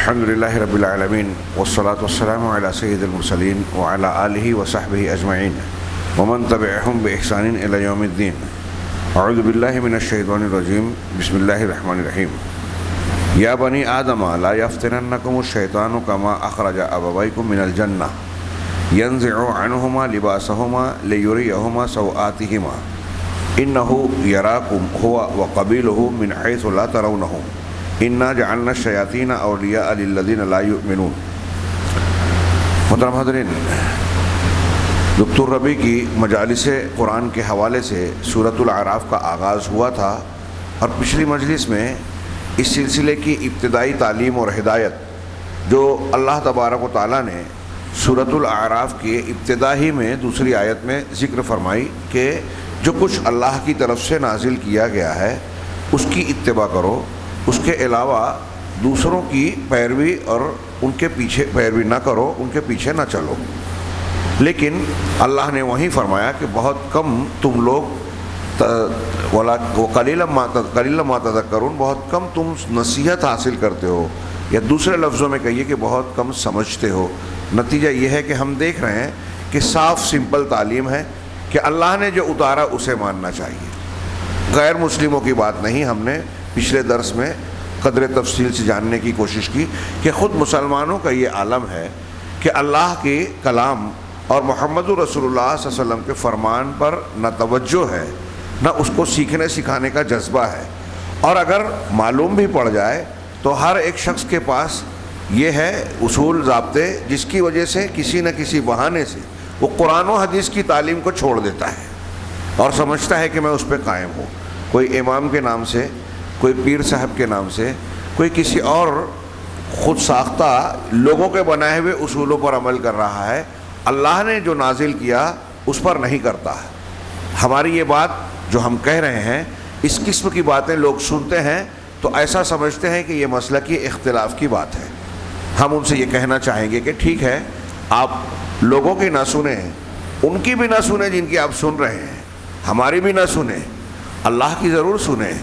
الحمد لله رب العالمين والصلاة والسلام على سيد المرسلين وعلى آله وصحبه أجمعين ومن تبعهم بإحسان إلى يوم الدين. أعوذ بالله من الشيطان الرجيم. بسم الله الرحمن الرحيم. يا بني آدم لا يفتننكم الشيطان كما أخرج أبويكم من الجنة ينزع عنهما لباسهما ليريهما سوآتهما إنه يراكم هو وقبيله من حيث لا ترونهم انا جعلنا الشیاطین اولیاء للذین لا یؤمنون. محترم حاضرین، دکتور ربیع کی مجالس قرآن کے حوالے سے سورۃ الاعراف کا آغاز ہوا تھا اور پچھلی مجلس میں اس سلسلے کی ابتدائی تعلیم اور ہدایت جو اللہ تبارک و تعالیٰ نے سورۃ الاعراف کی ابتدا ہی میں دوسری آیت میں ذکر فرمائی کہ جو کچھ اللہ کی طرف سے نازل کیا گیا ہے اس کی اتباع کرو، اس کے علاوہ دوسروں کی پیروی اور ان کے پیچھے پیروی نہ کرو، ان کے پیچھے نہ چلو. لیکن اللہ نے وہیں فرمایا کہ بہت کم تم لوگ قلیلا ما تذکرون، بہت کم تم نصیحت حاصل کرتے ہو، یا دوسرے لفظوں میں کہیے کہ بہت کم سمجھتے ہو. نتیجہ یہ ہے کہ ہم دیکھ رہے ہیں کہ صاف سمپل تعلیم ہے کہ اللہ نے جو اتارا اسے ماننا چاہیے، غیر مسلموں کی بات نہیں. ہم نے پچھلے درس میں قدر تفصیل سے جاننے کی کوشش کی کہ خود مسلمانوں کا یہ عالم ہے کہ اللہ کے کلام اور محمد رسول اللہ صلی اللہ علیہ وسلم کے فرمان پر نہ توجہ ہے نہ اس کو سیکھنے سکھانے کا جذبہ ہے، اور اگر معلوم بھی پڑ جائے تو ہر ایک شخص کے پاس یہ ہے اصول ضابطے جس کی وجہ سے کسی نہ کسی بہانے سے وہ قرآن و حدیث کی تعلیم کو چھوڑ دیتا ہے اور سمجھتا ہے کہ میں اس پہ قائم ہوں. کوئی امام کے نام سے، کوئی پیر صاحب کے نام سے، کوئی کسی اور خود ساختہ لوگوں کے بنائے ہوئے اصولوں پر عمل کر رہا ہے. اللہ نے جو نازل کیا اس پر نہیں کرتا ہے. ہماری یہ بات جو ہم کہہ رہے ہیں، اس قسم کی باتیں لوگ سنتے ہیں تو ایسا سمجھتے ہیں کہ یہ مسلکی اختلاف کی بات ہے. ہم ان سے یہ کہنا چاہیں گے کہ ٹھیک ہے، آپ لوگوں کی نہ سنیں، ان کی بھی نہ سنیں جن کی آپ سن رہے ہیں، ہماری بھی نہ سنیں، اللہ کی ضرور سنیں.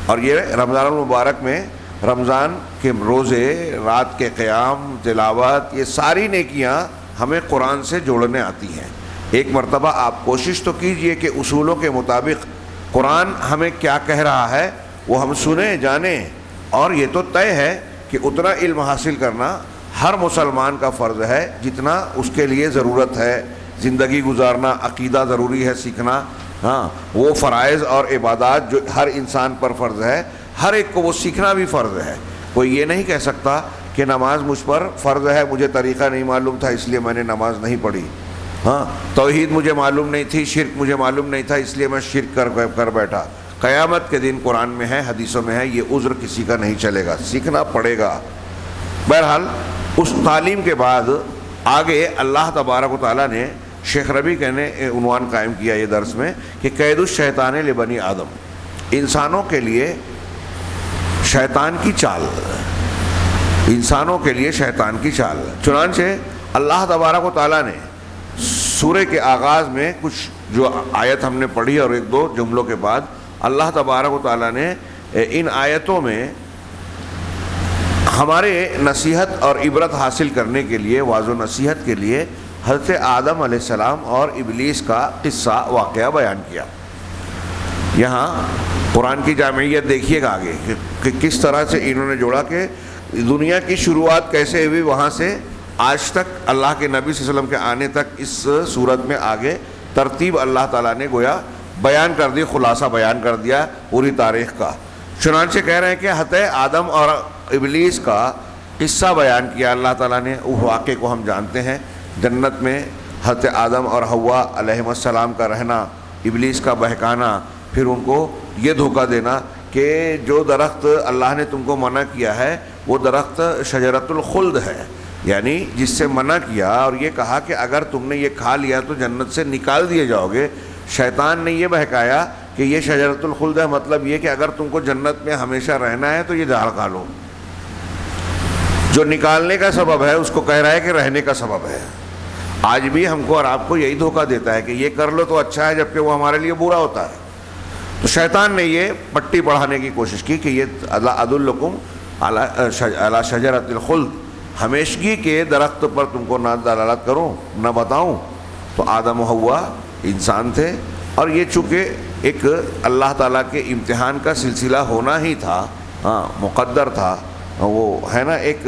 اور یہ رمضان المبارک میں رمضان کے روزے، رات کے قیام، تلاوت، یہ ساری نیکیاں ہمیں قرآن سے جوڑنے آتی ہیں. ایک مرتبہ آپ کوشش تو کیجئے کہ اصولوں کے مطابق قرآن ہمیں کیا کہہ رہا ہے وہ ہم سنیں جانیں. اور یہ تو طے ہے کہ اتنا علم حاصل کرنا ہر مسلمان کا فرض ہے جتنا اس کے لیے ضرورت ہے. زندگی گزارنا، عقیدہ ضروری ہے سیکھنا، ہاں وہ فرائض اور عبادات جو ہر انسان پر فرض ہے، ہر ایک کو وہ سیکھنا بھی فرض ہے. کوئی یہ نہیں کہہ سکتا کہ نماز مجھ پر فرض ہے، مجھے طریقہ نہیں معلوم تھا اس لیے میں نے نماز نہیں پڑھی. ہاں توحید مجھے معلوم نہیں تھی، شرک مجھے معلوم نہیں تھا اس لیے میں شرک کر بیٹھا. قیامت کے دن قرآن میں ہے، حدیثوں میں ہے، یہ عذر کسی کا نہیں چلے گا، سیکھنا پڑے گا. بہرحال اس تعلیم کے بعد آگے اللہ تبارک و تعالیٰ نے شیخ ربیع نے عنوان قائم کیا یہ درس میں کہ قید الشیطان لبنی آدم، انسانوں کے لیے شیطان کی چال، انسانوں کے لیے شیطان کی چال. چنانچہ اللہ تبارک و تعالیٰ نے سورہ کے آغاز میں کچھ جو آیت ہم نے پڑھی اور ایک دو جملوں کے بعد اللہ تبارک و تعالیٰ نے ان آیتوں میں ہمارے نصیحت اور عبرت حاصل کرنے کے لیے، واعظ و نصیحت کے لیے حضرت آدم علیہ السلام اور ابلیس کا قصہ واقعہ بیان کیا. یہاں قرآن کی جامعیت دیکھیے گا آگے کہ کس طرح سے انہوں نے جوڑا کہ دنیا کی شروعات کیسے ہوئی، وہاں سے آج تک اللہ کے نبی صلی اللہ علیہ وسلم کے آنے تک اس صورت میں آگے ترتیب اللہ تعالیٰ نے گویا بیان کر دی، خلاصہ بیان کر دیا پوری تاریخ کا. چنانچہ کہہ رہے ہیں کہ حضرت آدم اور ابلیس کا قصہ بیان کیا اللہ تعالیٰ نے. اس واقعے کو ہم جانتے ہیں، جنت میں حضرت آدم اور حوا علیہ السلام کا رہنا، ابلیس کا بہکانا، پھر ان کو یہ دھوکہ دینا کہ جو درخت اللہ نے تم کو منع کیا ہے وہ درخت شجرۃ الخلد ہے، یعنی جس سے منع کیا اور یہ کہا کہ اگر تم نے یہ کھا لیا تو جنت سے نکال دیے جاؤ گے. شیطان نے یہ بہکایا کہ یہ شجرۃ الخلد ہے، مطلب یہ کہ اگر تم کو جنت میں ہمیشہ رہنا ہے تو یہ جھاڑ کھا لو. جو نکالنے کا سبب ہے اس کو کہہ رہا ہے کہ رہنے کا سبب ہے. آج بھی ہم کو اور آپ کو یہی دھوکہ دیتا ہے کہ یہ کر لو تو اچھا ہے، جبکہ وہ ہمارے لیے برا ہوتا ہے. تو شیطان نے یہ پٹی بڑھانے کی کوشش کی کہ یہ ادلکم علی شجرۃ الخلد، ہمیشگی کے درخت پر تم کو نہ دلالت کروں، نہ بتاؤں؟ تو آدم و حوا انسان تھے، اور یہ چونکہ ایک اللہ تعالیٰ کے امتحان کا سلسلہ ہونا ہی تھا، مقدر تھا، وہ ہے نا ایک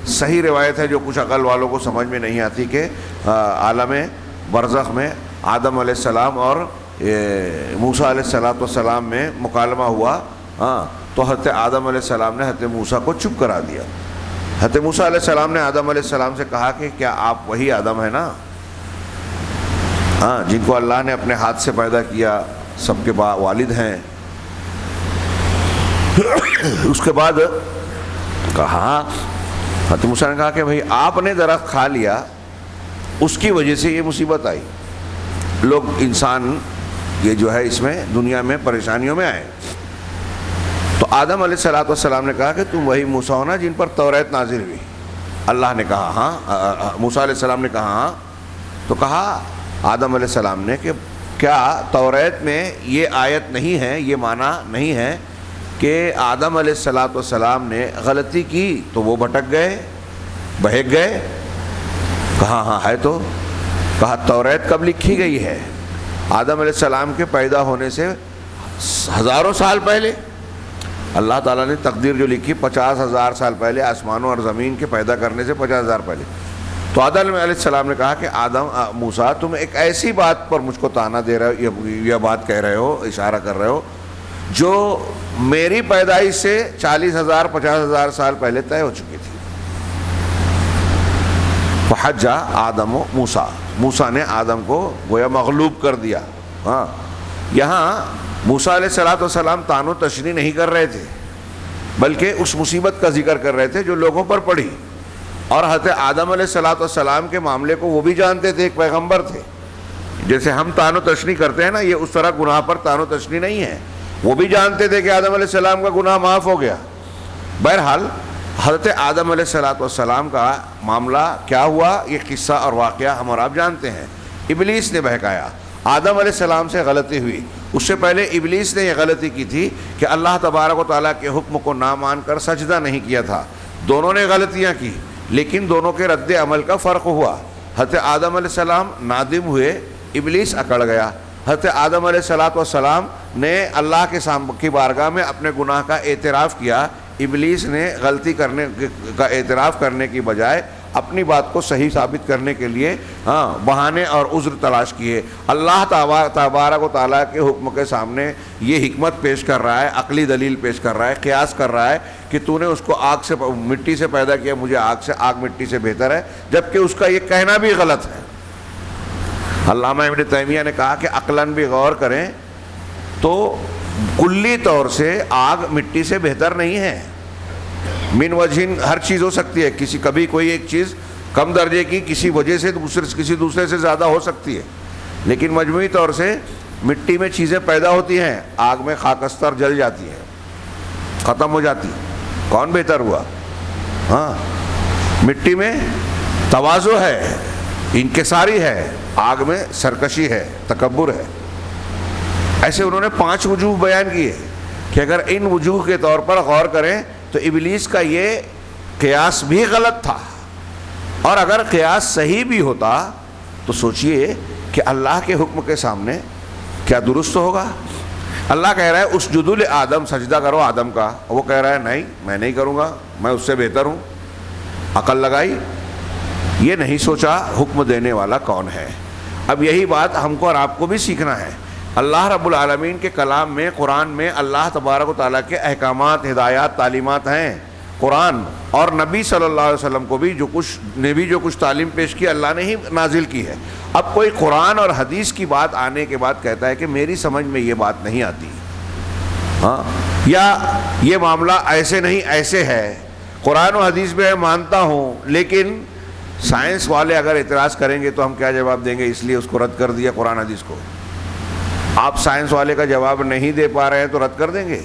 صحیح روایت ہے جو کچھ عقل والوں کو سمجھ میں نہیں آتی کہ عالم برزخ میں آدم علیہ السلام اور موسیٰ علیہ السلام میں مکالمہ ہوا، تو حضرت آدم علیہ السلام نے حضرت موسیٰ کو چپ کرا دیا۔ حضرت موسیٰ علیہ السلام نے آدم علیہ السلام سے کہا کہ کیا آپ وہی آدم ہیں نا، جن کو اللہ نے اپنے ہاتھ سے پیدا کیا، سب کے والد ہیں؟ اس کے بعد کہا، حضرت موسیٰ نے کہا کہ بھئی آپ نے درخت کھا لیا، اس کی وجہ سے یہ مصیبت آئی، لوگ انسان یہ جو ہے اس میں دنیا میں پریشانیوں میں آئے۔ تو آدم علیہ السلام نے کہا کہ تم وہی موسیٰ ہو نا جن پر توریت نازل ہوئی؟ اللہ نے کہا ہاں، موسیٰ علیہ السلام نے کہا ہاں۔ تو کہا آدم علیہ السلام نے کہ کیا توریت میں یہ آیت نہیں ہے، یہ معنی نہیں ہے کہ آدم علیہ السلام نے غلطی کی تو وہ بھٹک گئے، بہک گئے؟ کہا ہاں ہے۔ تو کہا توریت کب لکھی گئی ہے؟ آدم علیہ السلام کے پیدا ہونے سے ہزاروں سال پہلے اللہ تعالیٰ نے تقدیر جو لکھی 50,000 سال پہلے، آسمانوں اور زمین کے پیدا کرنے سے 50,000 پہلے۔ تو آدم علیہ السلام نے کہا کہ موسیٰ تم ایک ایسی بات پر مجھ کو طعنہ دے رہے ہو، یہ بات کہہ رہے ہو، اشارہ کر رہے ہو جو میری پیدائش سے 40,000 50,000 سال پہلے طے ہو چکی تھی۔ فحج آدم و موسیٰ نے آدم کو گویا مغلوب کر دیا۔ یہاں موسیٰ علیہ السلام طعن و تشنیع نہیں کر رہے تھے، بلکہ اس مصیبت کا ذکر کر رہے تھے جو لوگوں پر پڑی، اور حضرت آدم علیہ السلام کے معاملے کو وہ بھی جانتے تھے، ایک پیغمبر تھے۔ جیسے ہم طعن و تشنیع کرتے ہیں نا، یہ اس طرح گناہ پر طعن و تشنیع نہیں ہے، وہ بھی جانتے تھے کہ آدم علیہ السلام کا گناہ معاف ہو گیا۔ بہرحال حضرت آدم علیہ السلام کا معاملہ کیا ہوا، یہ قصہ اور واقعہ ہم اور آپ جانتے ہیں۔ ابلیس نے بہکایا، آدم علیہ السلام سے غلطی ہوئی۔ اس سے پہلے ابلیس نے یہ غلطی کی تھی کہ اللہ تبارک و تعالیٰ کے حکم کو نہ مان کر سجدہ نہیں کیا تھا۔ دونوں نے غلطیاں کی، لیکن دونوں کے رد عمل کا فرق ہوا۔ حضرت آدم علیہ السلام نادم ہوئے، ابلیس اکڑ گیا۔ حضرت آدم علیہ السلام نے اللہ کی بارگاہ میں اپنے گناہ کا اعتراف کیا، ابلیس نے غلطی کرنے کا اعتراف کرنے کی بجائے اپنی بات کو صحیح ثابت کرنے کے لیے بہانے اور عذر تلاش کیے۔ اللہ تبارک و تعالیٰ کے حکم کے سامنے یہ حکمت پیش کر رہا ہے، عقلی دلیل پیش کر رہا ہے، قیاس کر رہا ہے کہ تو نے اس کو مٹی سے پیدا کیا، مجھے آگ مٹی سے بہتر ہے، جبکہ اس کا یہ کہنا بھی غلط ہے۔ علامہ ابن تیمیہ نے کہا کہ عقلاً بھی غور کریں تو کلی طور سے آگ مٹی سے بہتر نہیں ہے۔ من وجہن ہر چیز ہو سکتی ہے، کبھی کوئی ایک چیز کم درجے کی کسی وجہ سے کسی دوسرے سے زیادہ ہو سکتی ہے، لیکن مجموعی طور سے مٹی میں چیزیں پیدا ہوتی ہیں، آگ میں خاکستر جل جاتی ہے، ختم ہو جاتی ہے۔ کون بہتر ہوا؟ مٹی میں تواضع ہے، انکساری ہے، آگ میں سرکشی ہے، تکبر ہے۔ ایسے انہوں نے 5 وجوہ بیان کیے کہ اگر ان وجوہ کے طور پر غور کریں تو ابلیس کا یہ قیاس بھی غلط تھا، اور اگر قیاس صحیح بھی ہوتا تو سوچئے کہ اللہ کے حکم کے سامنے کیا درست ہوگا۔ اللہ کہہ رہا ہے اسجدوا لآدم، سجدہ کرو آدم کا، وہ کہہ رہا ہے نہیں میں نہیں کروں گا، میں اس سے بہتر ہوں۔ عقل لگائی، یہ نہیں سوچا حکم دینے والا کون ہے۔ اب یہی بات ہم کو اور آپ کو بھی سیکھنا ہے۔ اللہ رب العالمین کے کلام میں، قرآن میں اللہ تبارک و تعالیٰ کے احکامات، ہدایات، تعلیمات ہیں۔ قرآن اور نبی صلی اللہ علیہ وسلم کو بھی جو کچھ تعلیم پیش کی اللہ نے ہی نازل کی ہے۔ اب کوئی قرآن اور حدیث کی بات آنے کے بعد کہتا ہے کہ میری سمجھ میں یہ بات نہیں آتی، یا یہ معاملہ ایسے نہیں ایسے ہے، قرآن و حدیث میں مانتا ہوں لیکن سائنس والے اگر اعتراض کریں گے تو ہم کیا جواب دیں گے، اس لیے اس کو رد کر دیا قرآن حدیث کو۔ آپ سائنس والے کا جواب نہیں دے پا رہے ہیں تو رد کر دیں گے۔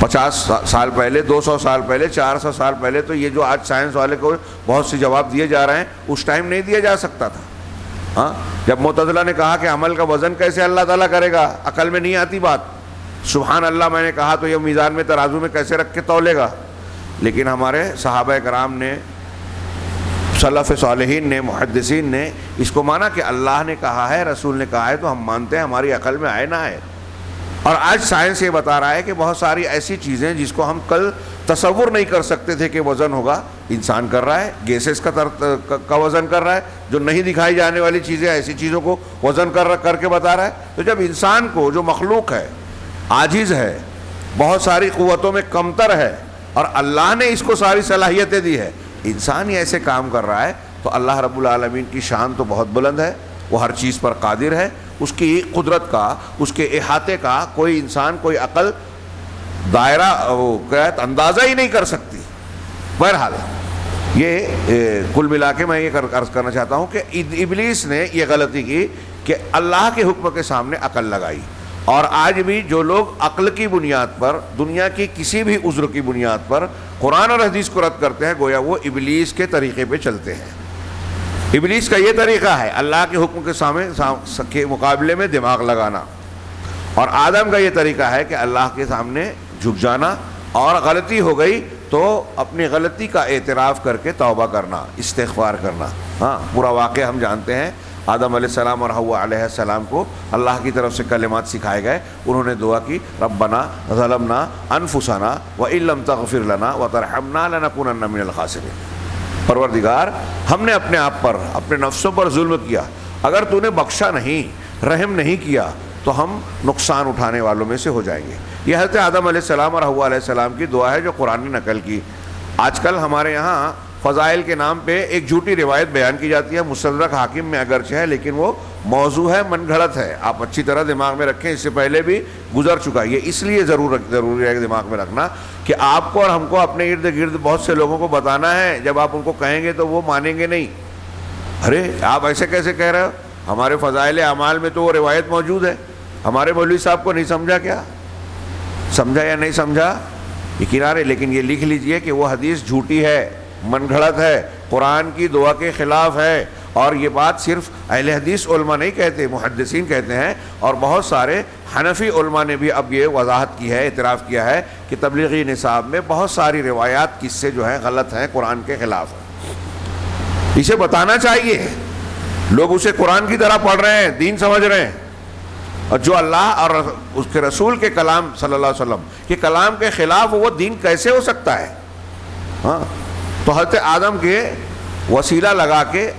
50 سال پہلے، 200 سال پہلے، 400 سال پہلے تو یہ جو آج سائنس والے کو بہت سے جواب دیے جا رہے ہیں، اس ٹائم نہیں دیا جا سکتا تھا۔ جب معتزلہ نے کہا کہ عمل کا وزن کیسے اللہ تعالیٰ کرے گا، عقل میں نہیں آتی بات، سبحان اللہ میں نے کہا تو یہ میزان میں ترازو میں کیسے رکھ کے تولے گا، لیکن ہمارے صحابہ کرام نے، سلف صالحین نے، محدثین نے اس کو مانا کہ اللہ نے کہا ہے، رسول نے کہا ہے تو ہم مانتے ہیں، ہماری عقل میں آئے نہ آئے۔ اور آج سائنس یہ بتا رہا ہے کہ بہت ساری ایسی چیزیں جس کو ہم کل تصور نہیں کر سکتے تھے کہ وزن ہوگا، انسان کر رہا ہے، گیسز کا وزن کر رہا ہے، جو نہیں دکھائی جانے والی چیزیں ایسی چیزوں کو وزن کر کے بتا رہا ہے۔ تو جب انسان کو، جو مخلوق ہے، عاجز ہے، بہت ساری قوتوں میں کمتر ہے، اور اللہ نے اس کو ساری صلاحیتیں دی ہے، انسان ہی ایسے کام کر رہا ہے، تو اللہ رب العالمین کی شان تو بہت بلند ہے، وہ ہر چیز پر قادر ہے، اس کی قدرت کا، اس کے احاطے کا کوئی انسان، کوئی عقل دائرہ اندازہ ہی نہیں کر سکتی۔ بہرحال یہ کل ملا کے میں یہ عرض کرنا چاہتا ہوں کہ ابلیس نے یہ غلطی کی کہ اللہ کے حکم کے سامنے عقل لگائی، اور آج بھی جو لوگ عقل کی بنیاد پر، دنیا کی کسی بھی عذر کی بنیاد پر قرآن اور حدیث کو رد کرتے ہیں، گویا وہ ابلیس کے طریقے پہ چلتے ہیں۔ ابلیس کا یہ طریقہ ہے اللہ کے حکم کے سامنے کے مقابلے میں دماغ لگانا، اور آدم کا یہ طریقہ ہے کہ اللہ کے سامنے جھک جانا، اور غلطی ہو گئی تو اپنی غلطی کا اعتراف کر کے توبہ کرنا، استغفار کرنا۔ ہاں، پورا واقعہ ہم جانتے ہیں، آدم علیہ السلام اور حوا علیہ السلام کو اللہ کی طرف سے کلمات سکھائے گئے، انہوں نے دعا کی، ربنا ظلمنا انفسنا وان لم تغفر لنا وترحمنا لنکونن من الخاسرین۔ پروردگار، ہم نے اپنے آپ پر، اپنے نفسوں پر ظلم کیا، اگر تو نے بخشا نہیں، رحم نہیں کیا تو ہم نقصان اٹھانے والوں میں سے ہو جائیں گے۔ یہ حضرت آدم علیہ السلام اور حوا علیہ السلام کی دعا ہے جو قرآن نے نقل کی۔ آج کل ہمارے یہاں فضائل کے نام پہ ایک جھوٹی روایت بیان کی جاتی ہے، مستدرک حاکم میں اگرچہ ہے، لیکن وہ موضوع ہے، من گھڑت ہے۔ آپ اچھی طرح دماغ میں رکھیں، اس سے پہلے بھی گزر چکا۔ یہ اس لیے ضروری ہے دماغ میں رکھنا کہ آپ کو اور ہم کو اپنے ارد گرد بہت سے لوگوں کو بتانا ہے، جب آپ ان کو کہیں گے تو وہ مانیں گے نہیں۔ ارے آپ ایسے کیسے کہہ رہے ہو؟ ہمارے فضائل اعمال میں تو وہ روایت موجود ہے، ہمارے مولوی صاحب کو نہیں سمجھا کیا؟ سمجھا یا نہیں سمجھا یہ کنارے، لیکن یہ لکھ لیجئے کہ وہ حدیث جھوٹی ہے، من گھڑت ہے، قرآن کی دعا کے خلاف ہے۔ اور یہ بات صرف اہل حدیث علماء نہیں کہتے، محدثین کہتے ہیں، اور بہت سارے حنفی علماء نے بھی اب یہ وضاحت کی ہے، اعتراف کیا ہے کہ تبلیغی نصاب میں بہت ساری روایات قصے جو ہیں غلط ہیں، قرآن کے خلاف ہیں۔ اسے بتانا چاہیے، لوگ اسے قرآن کی طرح پڑھ رہے ہیں، دین سمجھ رہے ہیں، اور جو اللہ اور اس کے رسول کے کلام صلی اللہ علیہ وسلم کے کلام کے خلاف وہ دین کیسے ہو سکتا ہے؟ ہاں، تو حضرت آدم کے وسیلہ لگا کے،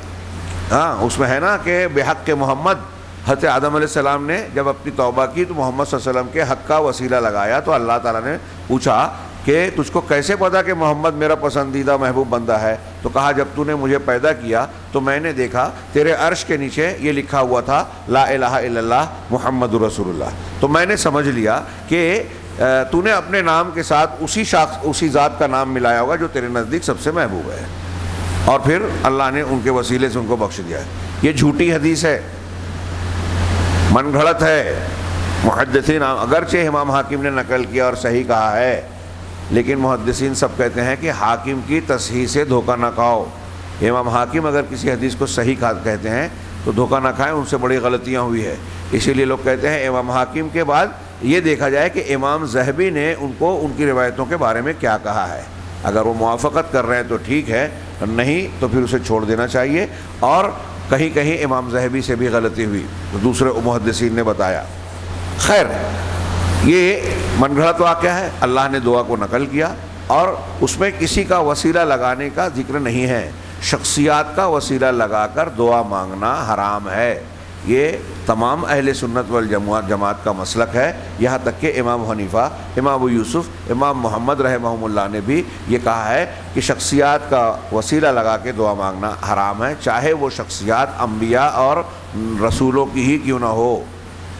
ہاں اس میں ہے نا کہ بے حق کے محمد، حضرت آدم علیہ السلام نے جب اپنی توبہ کی تو محمد صلی اللہ علیہ وسلم کے حق کا وسیلہ لگایا، تو اللہ تعالیٰ نے پوچھا کہ تجھ کو کیسے پتا کہ محمد میرا پسندیدہ محبوب بندہ ہے؟ تو کہا جب تو نے مجھے پیدا کیا تو میں نے دیکھا تیرے عرش کے نیچے یہ لکھا ہوا تھا لا الہ الا اللہ محمد رسول اللہ، تو میں نے سمجھ لیا کہ تو نے اپنے نام کے ساتھ اسی ذات کا نام ملایا ہوگا جو تیرے نزدیک سب سے محبوب ہے، اور پھر اللہ نے ان کے وسیلے سے ان کو بخش دیا ہے۔ یہ جھوٹی حدیث ہے، من گھڑت ہے۔ محدثین اگرچہ امام حاکم نے نقل کیا اور صحیح کہا ہے، لیکن محدثین سب کہتے ہیں کہ حاکم کی تصحیح سے دھوکہ نہ کھاؤ۔ امام حاکم اگر کسی حدیث کو صحیح کہتے ہیں تو دھوکہ نہ کھائیں، ان سے بڑی غلطیاں ہوئی ہے۔ اسی لیے لوگ کہتے ہیں امام حاکم کے بعد یہ دیکھا جائے کہ امام ذہبی نے ان کو ان کی روایتوں کے بارے میں کیا کہا ہے۔ اگر وہ موافقت کر رہے ہیں تو ٹھیک ہے، نہیں تو پھر اسے چھوڑ دینا چاہیے۔ اور کہیں کہیں امام ذہبی سے بھی غلطی ہوئی تو دوسرے محدثین نے بتایا۔ خیر، یہ من گھڑت واقعہ ہے، اللہ نے دعا کو نقل کیا، اور اس میں کسی کا وسیلہ لگانے کا ذکر نہیں ہے۔ شخصیات کا وسیلہ لگا کر دعا مانگنا حرام ہے، یہ تمام اہل سنت والجماعت کا مسلک ہے۔ یہاں تک کہ امام حنیفہ، امام ابو یوسف، امام محمد رحمہم اللہ نے بھی یہ کہا ہے کہ شخصیات کا وسیلہ لگا کے دعا مانگنا حرام ہے، چاہے وہ شخصیات انبیاء اور رسولوں کی ہی کیوں نہ ہو۔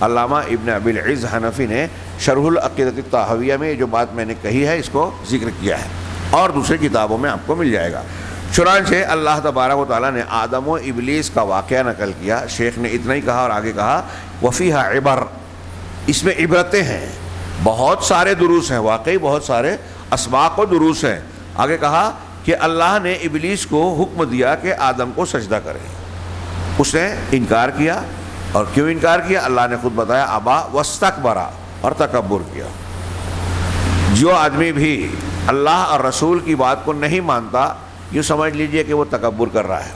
علامہ ابن ابی العز حنفی نے شرح العقیدۃ الطحاویہ میں جو بات میں نے کہی ہے اس کو ذکر کیا ہے، اور دوسری کتابوں میں آپ کو مل جائے گا۔ چنانچہ اللہ تبارک و تعالیٰ نے آدم و ابلیس کا واقعہ نقل کیا۔ شیخ نے اتنا ہی کہا اور آگے کہا وفیہا عبر، اس میں عبرتیں ہیں، بہت سارے دروس ہیں، واقعی بہت سارے اسباق و دروس ہیں۔ آگے کہا کہ اللہ نے ابلیس کو حکم دیا کہ آدم کو سجدہ کرے، اس نے انکار کیا، اور کیوں انکار کیا اللہ نے خود بتایا، ابا واستکبر، اور تکبر کیا۔ جو آدمی بھی اللہ اور رسول کی بات کو نہیں مانتا، یوں سمجھ لیجئے کہ وہ تکبر کر رہا ہے۔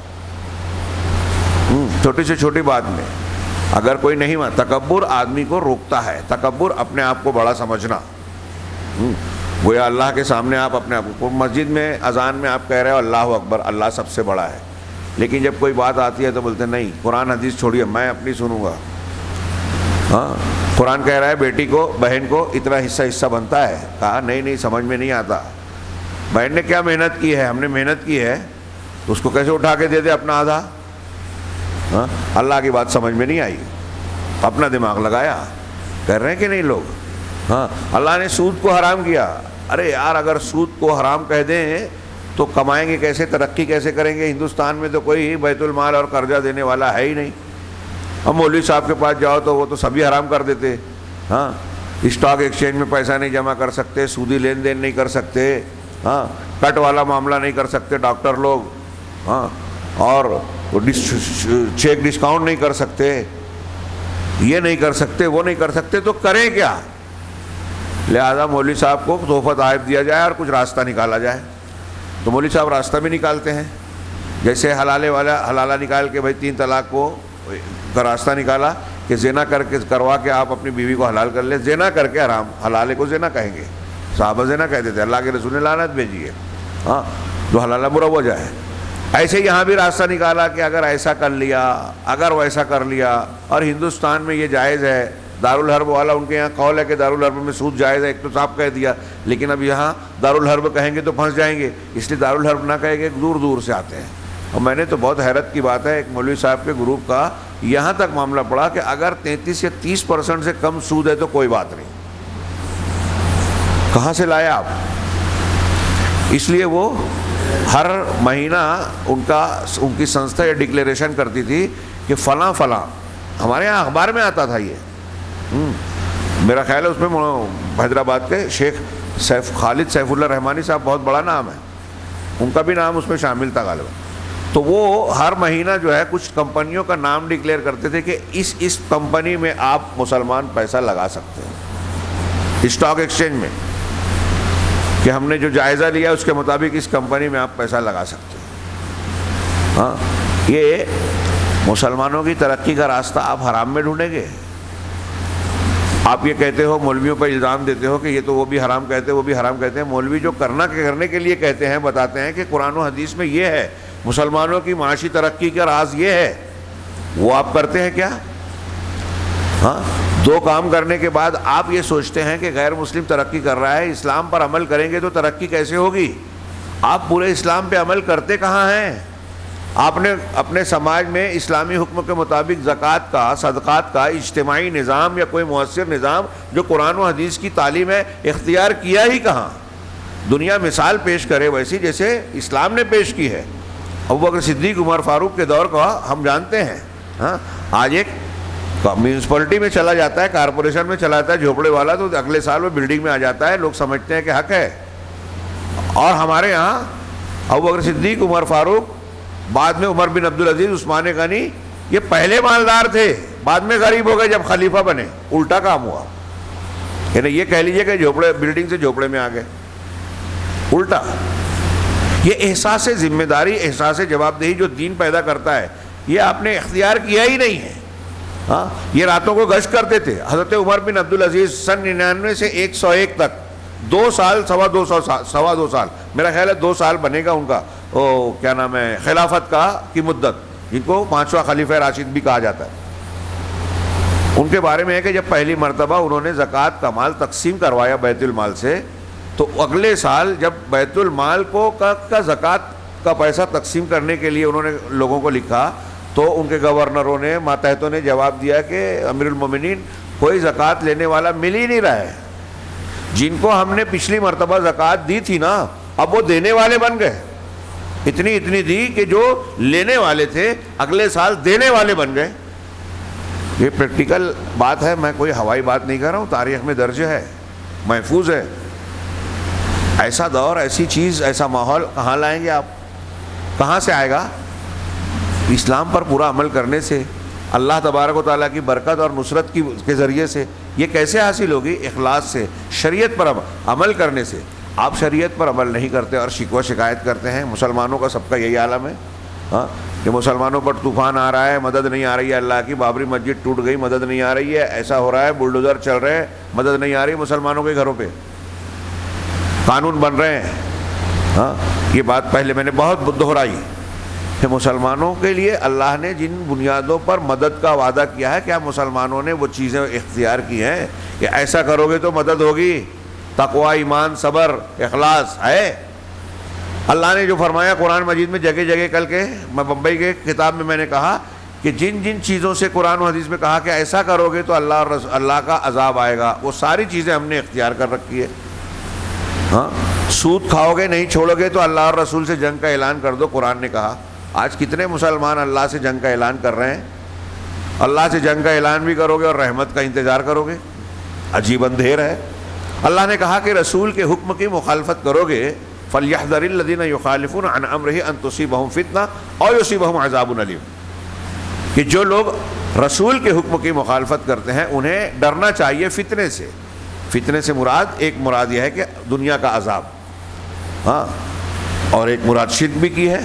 چھوٹی سے چھوٹی بات میں اگر کوئی نہیں مانتا، تکبر آدمی کو روکتا ہے، تکبر اپنے آپ کو بڑا سمجھنا۔ گویا اللہ کے سامنے آپ اپنے آپ کو، مسجد میں اذان میں آپ کہہ رہے ہو اللہ اکبر، اللہ سب سے بڑا ہے، لیکن جب کوئی بات آتی ہے تو بولتے نہیں قرآن حدیث چھوڑیے میں اپنی سنوں گا۔ ہاں قرآن کہہ رہا ہے بیٹی کو بہن کو اتنا حصہ بنتا ہے، کہا نہیں سمجھ میں نہیں آتا، بہن نے کیا محنت کی ہے، ہم نے محنت کی ہے تو اس کو کیسے اٹھا کے دے دے اپنا آدھا؟ ہاں اللہ کی بات سمجھ میں نہیں آئی، اپنا دماغ لگایا، کر رہے ہیں کہ نہیں لوگ؟ ہاں اللہ نے سود کو حرام کیا، ارے یار اگر سود کو حرام کہہ دیں تو کمائیں گے کیسے، ترقی کیسے کریں گے؟ ہندوستان میں تو کوئی بیت المال اور قرضہ دینے والا ہے ہی نہیں۔ اب مولوی صاحب کے پاس جاؤ تو وہ تو سبھی حرام کر دیتے۔ ہاں اسٹاک ایکسچینج میں پیسہ نہیں جمع کر سکتے، سودی لین دین نہیں کر سکتے، ہاں کٹ والا معاملہ نہیں کر سکتے ڈاکٹر لوگ، ہاں اور چیک ڈسکاؤنٹ نہیں کر سکتے، یہ نہیں کر سکتے وہ نہیں کر سکتے، تو کریں کیا؟ لہذا مولوی صاحب کو تحفہ تحائف دیا جائے اور کچھ راستہ نکالا جائے۔ تو مولوی صاحب راستہ بھی نکالتے ہیں، جیسے حلالہ نکال کے بھائی 3 طلاق کو کا راستہ نکالا کہ زنا کروا کے آپ اپنی بیوی کو حلال کر لیں، زنا کر کے حرام، حلالے کو زنا کہیں گے، صحابہ زنا کہتے تھے، اللہ کے رسول نے لعنت بھیجی ہے، ہاں جو حلالہ برا ہو جائے۔ ایسے یہاں بھی راستہ نکالا کہ اگر ایسا کر لیا، اگر ویسا کر لیا، اور ہندوستان میں یہ جائز ہے، دارالحرب والا ان کے یہاں قول ہے کہ دارالحرب میں سود جائز ہے، ایک تو صاحب کہہ دیا، لیکن اب یہاں دارالحرب کہیں گے تو پھنس جائیں گے، اس لیے دارالحرب نہ کہیں گے، دور دور سے آتے ہیں۔ اور میں نے تو بہت حیرت کی بات ہے، ایک مولوی صاحب کے گروپ کا یہاں تک معاملہ پڑا کہ اگر 33 یا 30% سے کم سود ہے تو کوئی بات نہیں۔ کہاں سے لائے آپ؟ اس لیے وہ ہر مہینہ ان کی سنستھا یہ ڈکلیریشن کرتی تھی کہ فلاں فلاں، ہمارے یہاں اخبار میں آتا تھا یہ، میرا خیال ہے اس میں حیدرآباد کے شیخ خالد سیف اللہ رحمانی صاحب، بہت بڑا نام ہے، ان کا بھی نام اس میں شامل تھا غالباً۔ تو وہ ہر مہینہ جو ہے کچھ کمپنیوں کا نام ڈکلیئر کرتے تھے کہ اس کمپنی میں آپ مسلمان پیسہ لگا سکتے ہیں، اسٹاک ایکسچینج میں، کہ ہم نے جو جائزہ لیا اس کے مطابق اس کمپنی میں آپ پیسہ لگا سکتے ہیں۔ ہاں یہ مسلمانوں کی ترقی کا راستہ آپ حرام میں ڈھونڈیں گے؟ آپ یہ کہتے ہو، مولویوں پر الزام دیتے ہو کہ یہ تو وہ بھی حرام کہتے ہیں وہ بھی حرام کہتے ہیں، مولوی جو کرنے کے لیے کہتے ہیں، بتاتے ہیں کہ قرآن و حدیث میں یہ ہے، مسلمانوں کی معاشی ترقی کا راز یہ ہے، وہ آپ کرتے ہیں کیا؟ ہاں 2 کام کرنے کے بعد آپ یہ سوچتے ہیں کہ غیر مسلم ترقی کر رہا ہے، اسلام پر عمل کریں گے تو ترقی کیسے ہوگی؟ آپ پورے اسلام پہ عمل کرتے کہاں ہیں؟ آپ نے اپنے سماج میں اسلامی حکم کے مطابق زکوٰۃ کا، صدقات کا اجتماعی نظام یا کوئی مؤثر نظام جو قرآن و حدیث کی تعلیم ہے اختیار کیا ہی کہاں؟ دنیا مثال پیش کرے ویسی جیسے اسلام نے پیش کی ہے۔ ابوبکر صدیق، عمر فاروق کے دور کا ہم جانتے ہیں۔ ہاں آج ایک میونسپلٹی میں چلا جاتا ہے، کارپوریشن میں چلا جاتا ہے جھوپڑے والا، تو اگلے سال وہ بلڈنگ میں آ جاتا ہے، لوگ سمجھتے ہیں کہ حق ہے۔ اور ہمارے یہاں ابوبکر صدیق، عمر فاروق، بعد میں عمر بن عبدالعزیز، عثمان غنی، یہ پہلے مالدار تھے، بعد میں غریب ہو گئے جب خلیفہ بنے، الٹا کام ہوا۔ یعنی یہ کہہ لیجئے کہ بلڈنگ سے جھوپڑے میں آ گئے، الٹا۔ یہ احساس ذمہ داری، احساس جواب دہی جو دین پیدا کرتا ہے، یہ آپ نے اختیار کیا ہی نہیں ہے۔ ہاں یہ راتوں کو گشت کرتے تھے۔ حضرت عمر بن عبدالعزیز سن 99 سے 101 تک 2 سال، سوا دو سال، میرا خیال ہے 2 سال بنے گا ان کا کیا نام ہے خلافت کی مدت، جن کو 5واں خلیفہ راشد بھی کہا جاتا ہے۔ ان کے بارے میں ہے کہ جب پہلی مرتبہ انہوں نے زکوٰۃ کا مال تقسیم کروایا بیت المال سے، تو اگلے سال جب بیت المال کا زکوٰۃ کا پیسہ تقسیم کرنے کے لیے انہوں نے لوگوں کو لکھا، تو ان کے گورنروں نے، ماتحتوں نے جواب دیا کہ امیر المومنین کوئی زکوٰۃ لینے والا مل ہی نہیں رہا ہے، جن کو ہم نے پچھلی مرتبہ زکوٰۃ دی تھی نا، اب وہ دینے والے بن گئے، اتنی دی کہ جو لینے والے تھے اگلے سال دینے والے بن گئے۔ یہ پریکٹیکل بات ہے، میں کوئی ہوائی بات نہیں کر رہا ہوں، تاریخ میں درج ہے، محفوظ ہے۔ ایسا دور، ایسی چیز، ایسا ماحول کہاں لائیں گے آپ؟ کہاں سے آئے گا؟ اسلام پر پورا عمل کرنے سے، اللہ تبارک و تعالیٰ کی برکت اور نصرت کے ذریعے سے۔ یہ کیسے حاصل ہوگی؟ اخلاص سے، شریعت پر عمل کرنے سے۔ آپ شریعت پر عمل نہیں کرتے اور شکوہ شکایت کرتے ہیں. مسلمانوں کا سب کا یہی عالم ہے ہاں کہ مسلمانوں پر طوفان آ رہا ہے, مدد نہیں آ رہی ہے اللہ کی, بابری مسجد ٹوٹ گئی, مدد نہیں آ رہی ہے, ایسا ہو رہا ہے, بلڈوزر چل رہے ہیں, مدد نہیں آ رہی مسلمانوں کے گھروں پہ, قانون بن رہے ہیں. ہاں یہ بات پہلے میں نے بہت دہرائی کہ مسلمانوں کے لیے اللہ نے جن بنیادوں پر مدد کا وعدہ کیا ہے, کیا مسلمانوں نے وہ چیزیں اختیار کی ہیں کہ ایسا کرو گے تو مدد ہوگی؟ تقوی, ایمان, صبر, اخلاص ہے. اللہ نے جو فرمایا قرآن مجید میں جگہ جگہ, کل کے میں بمبئی کے خطاب میں نے کہا کہ جن جن چیزوں سے قرآن و حدیث میں کہا کہ ایسا کرو گے تو اللہ کا عذاب آئے گا, وہ ساری چیزیں ہم نے اختیار کر رکھی ہے. ہاں سود کھاؤ گے نہیں چھوڑو گے تو اللہ اور رسول سے جنگ کا اعلان کر دو, قرآن نے کہا. آج کتنے مسلمان اللہ سے جنگ کا اعلان کر رہے ہیں؟ اللہ سے جنگ کا اعلان بھی کرو گے اور رحمت کا انتظار کرو گے, عجیب اندھیر ہے. اللہ نے کہا کہ رسول کے حکم کی مخالفت کرو گے فَلْيَحْذَرِ الَّذِينَ يُخَالِفُونَ عَنْ أَمْرِهِ أَن تُصِيبَهُمْ فِتْنَةٌ أَوْ يُصِيبَهُمْ عَذَابٌ أَلِيمٌ. کہ جو لوگ رسول کے حکم کی مخالفت کرتے ہیں انہیں ڈرنا چاہیے فتنے سے. فتنے سے مراد, ایک مراد یہ ہے کہ دنیا کا عذاب, ہاں, اور ایک مراد شرک بھی کی ہے,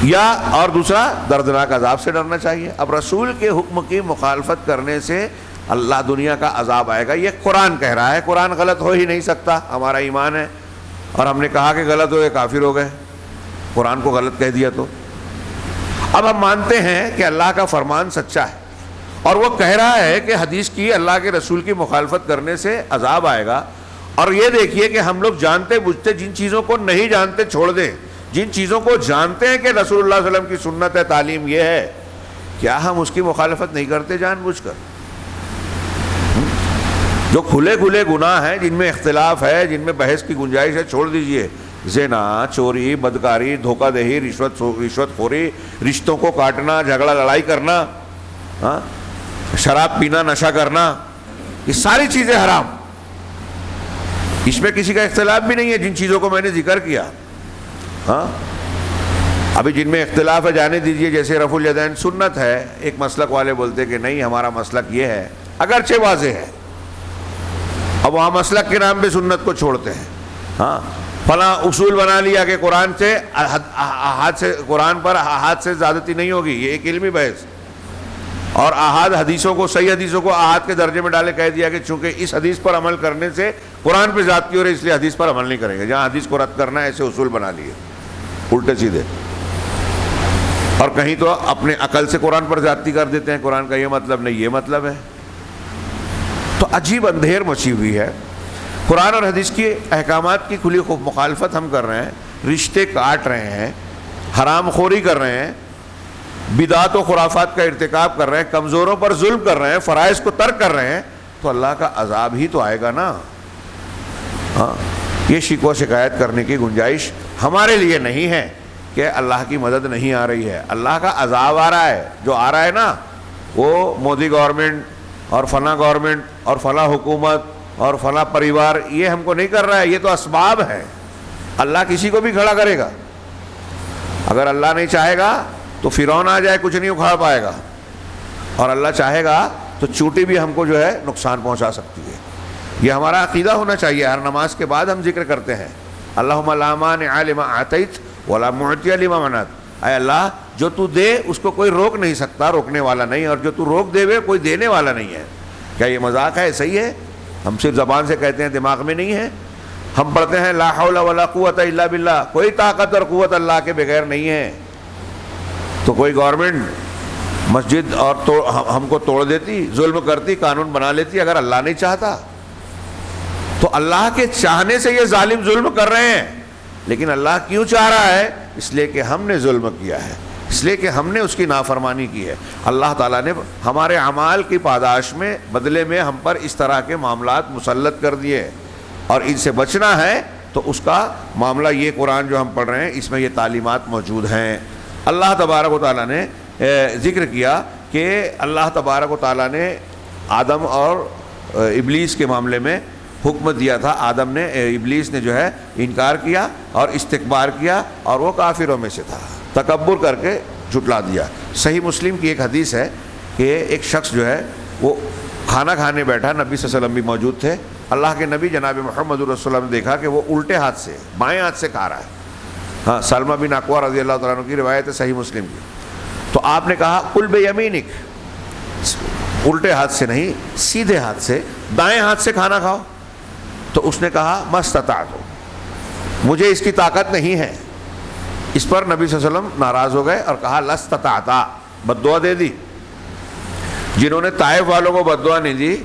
یا اور دوسرا دردناک عذاب سے ڈرنا چاہیے. اب رسول کے حکم کی مخالفت کرنے سے اللہ دنیا کا عذاب آئے گا, یہ قرآن کہہ رہا ہے. قرآن غلط ہو ہی نہیں سکتا, ہمارا ایمان ہے. اور ہم نے کہا کہ غلط ہو گئے کافر ہو گئے, قرآن کو غلط کہہ دیا تو. اب ہم مانتے ہیں کہ اللہ کا فرمان سچا ہے اور وہ کہہ رہا ہے کہ حدیث کی, اللہ کے رسول کی مخالفت کرنے سے عذاب آئے گا. اور یہ دیکھیے کہ ہم لوگ جانتے بوجھتے جن چیزوں کو نہیں جانتے چھوڑ دیں, جن چیزوں کو جانتے ہیں کہ رسول اللہ صلی اللہ علیہ وسلم کی سنت ہے, تعلیم یہ ہے, کیا ہم اس کی مخالفت نہیں کرتے جان بوجھ کر؟ جو کھلے کھلے گناہ ہیں, جن میں اختلاف ہے, جن میں بحث کی گنجائش ہے, چھوڑ دیجئے. زنا, چوری, بدکاری, دھوکہ دہی, رشوت خوری, رشتوں کو کاٹنا, جھگڑا لڑائی کرنا, ہاں, شراب پینا, نشہ کرنا, یہ ساری چیزیں حرام. اس میں کسی کا اختلاف بھی نہیں ہے جن چیزوں کو میں نے ذکر کیا. ہاں ابھی جن میں اختلاف ہے جانے دیجئے, جیسے رفع الیدین سنت ہے, ایک مسلک والے بولتے کہ نہیں ہمارا مسلک یہ ہے, اگرچہ واضح ہے, اب وہاں مسلک کے نام پہ سنت کو چھوڑتے ہیں. ہاں فلاں اصول بنا لیا کہ قرآن سے احاد سے, قرآن پر احاد سے زیادتی نہیں ہوگی, یہ ایک علمی بحث. اور احاد حدیثوں کو, صحیح حدیثوں کو احاد کے درجے میں ڈالے, کہہ دیا کہ چونکہ اس حدیث پر عمل کرنے سے قرآن پہ زیادتی ہو رہی ہے اس لیے حدیث پر عمل نہیں کریں گے. جہاں حدیث کو رد کرنا ہے ایسے اصول بنا لیے الٹے سیدھے. اور کہیں تو اپنے عقل سے قرآن پر زیادتی کر دیتے ہیں, قرآن کا یہ مطلب نہیں یہ مطلب ہے. تو عجیب اندھیر مچی ہوئی ہے. قرآن اور حدیث کی احکامات کی کھلی مخالفت ہم کر رہے ہیں, رشتے کاٹ رہے ہیں, حرام خوری کر رہے ہیں, بدعات و خرافات کا ارتکاب کر رہے ہیں, کمزوروں پر ظلم کر رہے ہیں, فرائض کو ترک کر رہے ہیں, تو اللہ کا عذاب ہی تو آئے گا نا. ہاں یہ شکوہ شکایت کرنے کی گنجائش ہمارے لیے نہیں ہے کہ اللہ کی مدد نہیں آ رہی ہے. اللہ کا عذاب آ رہا ہے, جو آ رہا ہے نا وہ مودی گورنمنٹ اور فلاں گورنمنٹ اور فلاں حکومت اور فلاں پریوار یہ ہم کو نہیں کر رہا ہے, یہ تو اسباب ہیں. اللہ کسی کو بھی کھڑا کرے گا. اگر اللہ نہیں چاہے گا تو فرعون آ جائے کچھ نہیں اکھاڑ پائے گا, اور اللہ چاہے گا تو چوٹی بھی ہم کو جو ہے نقصان پہنچا سکتی ہے. یہ ہمارا عقیدہ ہونا چاہیے. ہر نماز کے بعد ہم ذکر کرتے ہیں اللہم لا مانع لما اعطیت ولا معطی لما منعت. اے اللہ جو تو دے اس کو کوئی روک نہیں سکتا, روکنے والا نہیں, اور جو تو روک دے وے کوئی دینے والا نہیں ہے. کیا یہ مذاق ہے؟ صحیح ہے. ہم صرف زبان سے کہتے ہیں, دماغ میں نہیں ہے. ہم پڑھتے ہیں لا حول ولا قوت الا باللہ, کوئی طاقت اور قوت اللہ کے بغیر نہیں ہے. تو کوئی گورنمنٹ مسجد اور ہم کو توڑ دیتی, ظلم کرتی, قانون بنا لیتی, اگر اللہ نہیں چاہتا تو اللہ کے چاہنے سے یہ ظالم ظلم کر رہے ہیں. لیکن اللہ کیوں چاہ رہا ہے؟ اس لیے کہ ہم نے ظلم کیا ہے, اس لیے کہ ہم نے اس کی نافرمانی کی ہے. اللہ تعالیٰ نے ہمارے اعمال کی پاداش میں, بدلے میں ہم پر اس طرح کے معاملات مسلط کر دیے, اور ان سے بچنا ہے تو اس کا معاملہ یہ قرآن جو ہم پڑھ رہے ہیں اس میں یہ تعلیمات موجود ہیں. اللہ تبارک و تعالیٰ نے ذکر کیا کہ اللہ تبارک و تعالیٰ نے آدم اور ابلیس کے معاملے میں حکم دیا تھا. آدم نے, ابلیس نے جو ہے انکار کیا اور استکبار کیا, اور وہ کافروں میں سے تھا, تکبر کر کے جھٹلا دیا. صحیح مسلم کی ایک حدیث ہے کہ ایک شخص جو ہے وہ کھانا کھانے بیٹھا, نبی صلی اللہ علیہ وسلم بھی موجود تھے, اللہ کے نبی جناب محمد رسول اللہ نے دیکھا کہ وہ الٹے ہاتھ سے بائیں ہاتھ سے کھا رہا ہے. ہاں سلمہ بن اکوع رضی اللہ تعالیٰ عنہ کی روایت ہے صحیح مسلم کی. تو آپ نے کہا کل بیمینک، الٹے ہاتھ سے نہیں، سیدھے ہاتھ سے، دائیں ہاتھ سے کھانا کھاؤ. تو اس نے کہا مستطعت، مجھے اس کی طاقت نہیں ہے. اس پر نبی صلی اللہ علیہ وسلم ناراض ہو گئے اور کہا لستطعت، بد دعا دے دی. جنہوں نے طائف والوں کو بد دعا نہیں دی،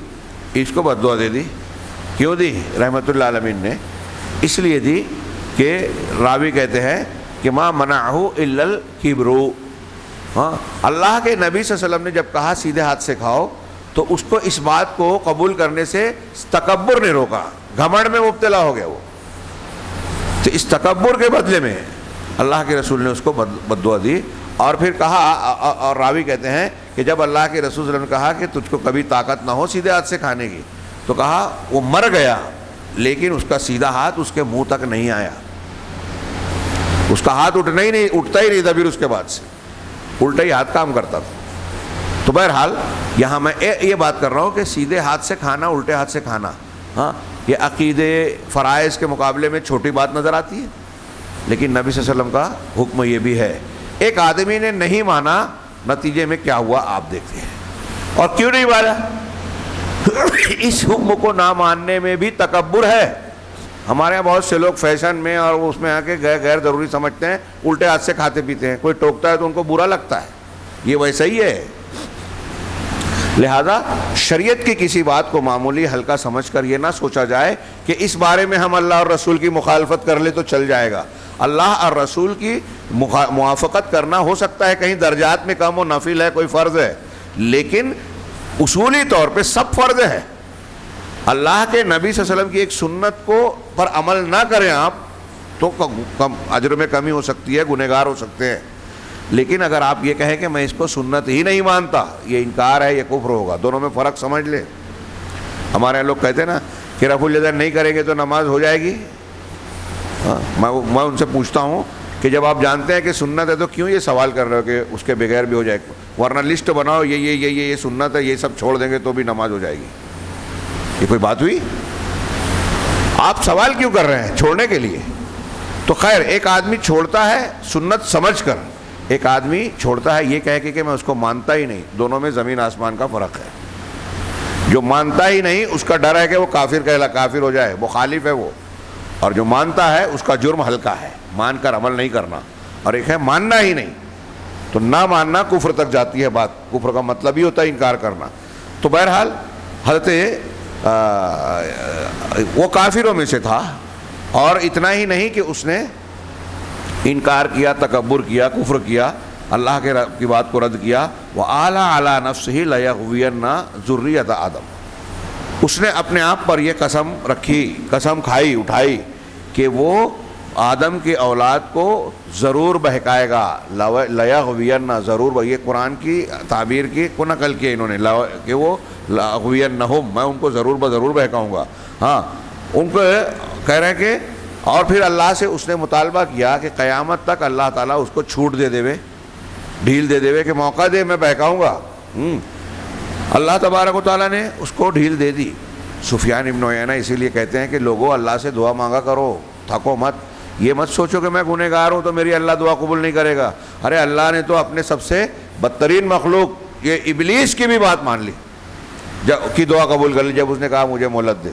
اس کو بد دعا دے دی. کیوں دی؟ رحمت اللہ عالمین نے اس لیے دی کہ راوی کہتے ہیں کہ ما منعہ الا الکبر. ہاں اللہ کے نبی صلی اللہ علیہ وسلم نے جب کہا سیدھے ہاتھ سے کھاؤ تو اس کو اس بات کو قبول کرنے سے تکبر نے روکا، گھمنڈ میں مبتلا ہو گیا وہ. تو اس تکبر کے بدلے میں اللہ کے رسول نے اس کو بد دعا دی. اور پھر کہا، اور راوی کہتے ہیں کہ جب اللہ کے رسول صلی اللہ علیہ وسلم نے کہا کہ تجھ کو کبھی طاقت نہ ہو سیدھے ہاتھ سے کھانے کی، تو کہا وہ مر گیا لیکن اس کا سیدھا ہاتھ اس کے منہ تک نہیں آیا. اس کا ہاتھ اٹھتا ہی نہیں تھا. پھر اس کے بعد سے الٹا ہی ہاتھ کام کرتا تھا. تو بہرحال یہاں میں یہ بات کر رہا ہوں کہ سیدھے ہاتھ سے کھانا، الٹے ہاتھ سے کھانا، ہاں یہ عقیدے فرائض کے مقابلے میں چھوٹی بات نظر آتی ہے، لیکن نبی صلی اللہ علیہ وسلم کا حکم یہ بھی ہے. ایک آدمی نے نہیں مانا، نتیجے میں کیا ہوا آپ دیکھتے ہیں. اور کیوں نہیں مانا؟ اس حکم کو نہ ماننے میں بھی تکبر ہے. ہمارے یہاں بہت سے لوگ فیشن میں اور اس میں آ کے غیر ضروری سمجھتے ہیں، الٹے ہاتھ سے کھاتے پیتے ہیں. کوئی ٹوکتا ہے تو ان کو برا لگتا ہے، یہ ویسا ہی ہے. لہذا شریعت کی کسی بات کو معمولی ہلکا سمجھ کر یہ نہ سوچا جائے کہ اس بارے میں ہم اللہ اور رسول کی مخالفت کر لے تو چل جائے گا. اللہ اور رسول کی موافقت کرنا ہو سکتا ہے کہیں درجات میں کم و نفل ہے، کوئی فرض ہے، لیکن اصولی طور پہ سب فرض ہے. اللہ کے نبی صلی اللہ علیہ وسلم کی ایک سنت کو پر عمل نہ کریں آپ تو کم اجر میں کمی ہو سکتی ہے، گنہگار ہو سکتے ہیں. لیکن اگر آپ یہ کہیں کہ میں اس کو سنت ہی نہیں مانتا، یہ انکار ہے، یہ کفر ہوگا. دونوں میں فرق سمجھ لیں. ہمارے یہاں لوگ کہتے ہیں نا کہ رفع الیدین نہیں کریں گے تو نماز ہو جائے گی. میں ان سے پوچھتا ہوں کہ جب آپ جانتے ہیں کہ سنت ہے تو کیوں یہ سوال کر رہے ہو کہ اس کے بغیر بھی ہو جائے؟ ورنہ لسٹ بناؤ، یہ سنت ہے، یہ سب چھوڑ دیں گے تو بھی نماز ہو جائے گی. یہ کوئی بات ہوئی؟ آپ سوال کیوں کر رہے ہیں؟ چھوڑنے کے لیے. تو خیر ایک آدمی چھوڑتا ہے سنت سمجھ کر، ایک آدمی چھوڑتا ہے یہ کہہ کے کہ میں اس کو مانتا ہی نہیں. دونوں میں زمین آسمان کا فرق ہے. جو مانتا ہی نہیں اس کا ڈر ہے کہ وہ کافر ہو جائے، مخالف ہے وہ. اور جو مانتا ہے اس کا جرم ہلکا ہے، مان کر عمل نہیں کرنا. اور ایک ہے ماننا ہی نہیں، تو نہ ماننا کفر تک جاتی ہے بات. کفر کا مطلب ہی ہوتا ہے انکار کرنا. تو بہرحال حضرت وہ کافروں میں سے تھا. اور اتنا ہی نہیں کہ اس نے انکار کیا، تکبر کیا، کفر کیا، اللہ کی بات کو رد کیا. وَآلَ عَلَى نَفْسِهِ لَيَغْوِيَنَّ ذُرِّيَّةَ آدَمَ. اس نے اپنے آپ پر یہ قسم رکھی، قسم کھائی، اٹھائی کہ وہ آدم کی اولاد کو ضرور بہکائے گا. لَيَغْوِيَنَّ، ضرور. یہ قرآن کی تعبیر کی کو نقل کی انہوں نے کہ وہ لَأَغْوِيَنَّهُمْ، میں ان کو ضرور بہکاؤں گا. ہاں ان کو کہہ رہے ہیں کہ، اور پھر اللہ سے اس نے مطالبہ کیا کہ قیامت تک اللہ تعالیٰ اس کو چھوٹ دے دے، ڈھیل دے دے کہ موقع دے، میں بہکاؤں گا. اللہ تبارک و تعالیٰ نے اس کو ڈھیل دے دی. سفیان ابن عیینہ اسی لیے کہتے ہیں کہ لوگوں اللہ سے دعا مانگا کرو، تھکو مت. یہ مت سوچو کہ میں گنہگار ہوں تو میری اللہ دعا قبول نہیں کرے گا. ارے اللہ نے تو اپنے سب سے بدترین مخلوق یہ ابلیس کی بھی بات مان لی، کی دعا قبول کر لی جب اس نے کہا مجھے مہلت دے.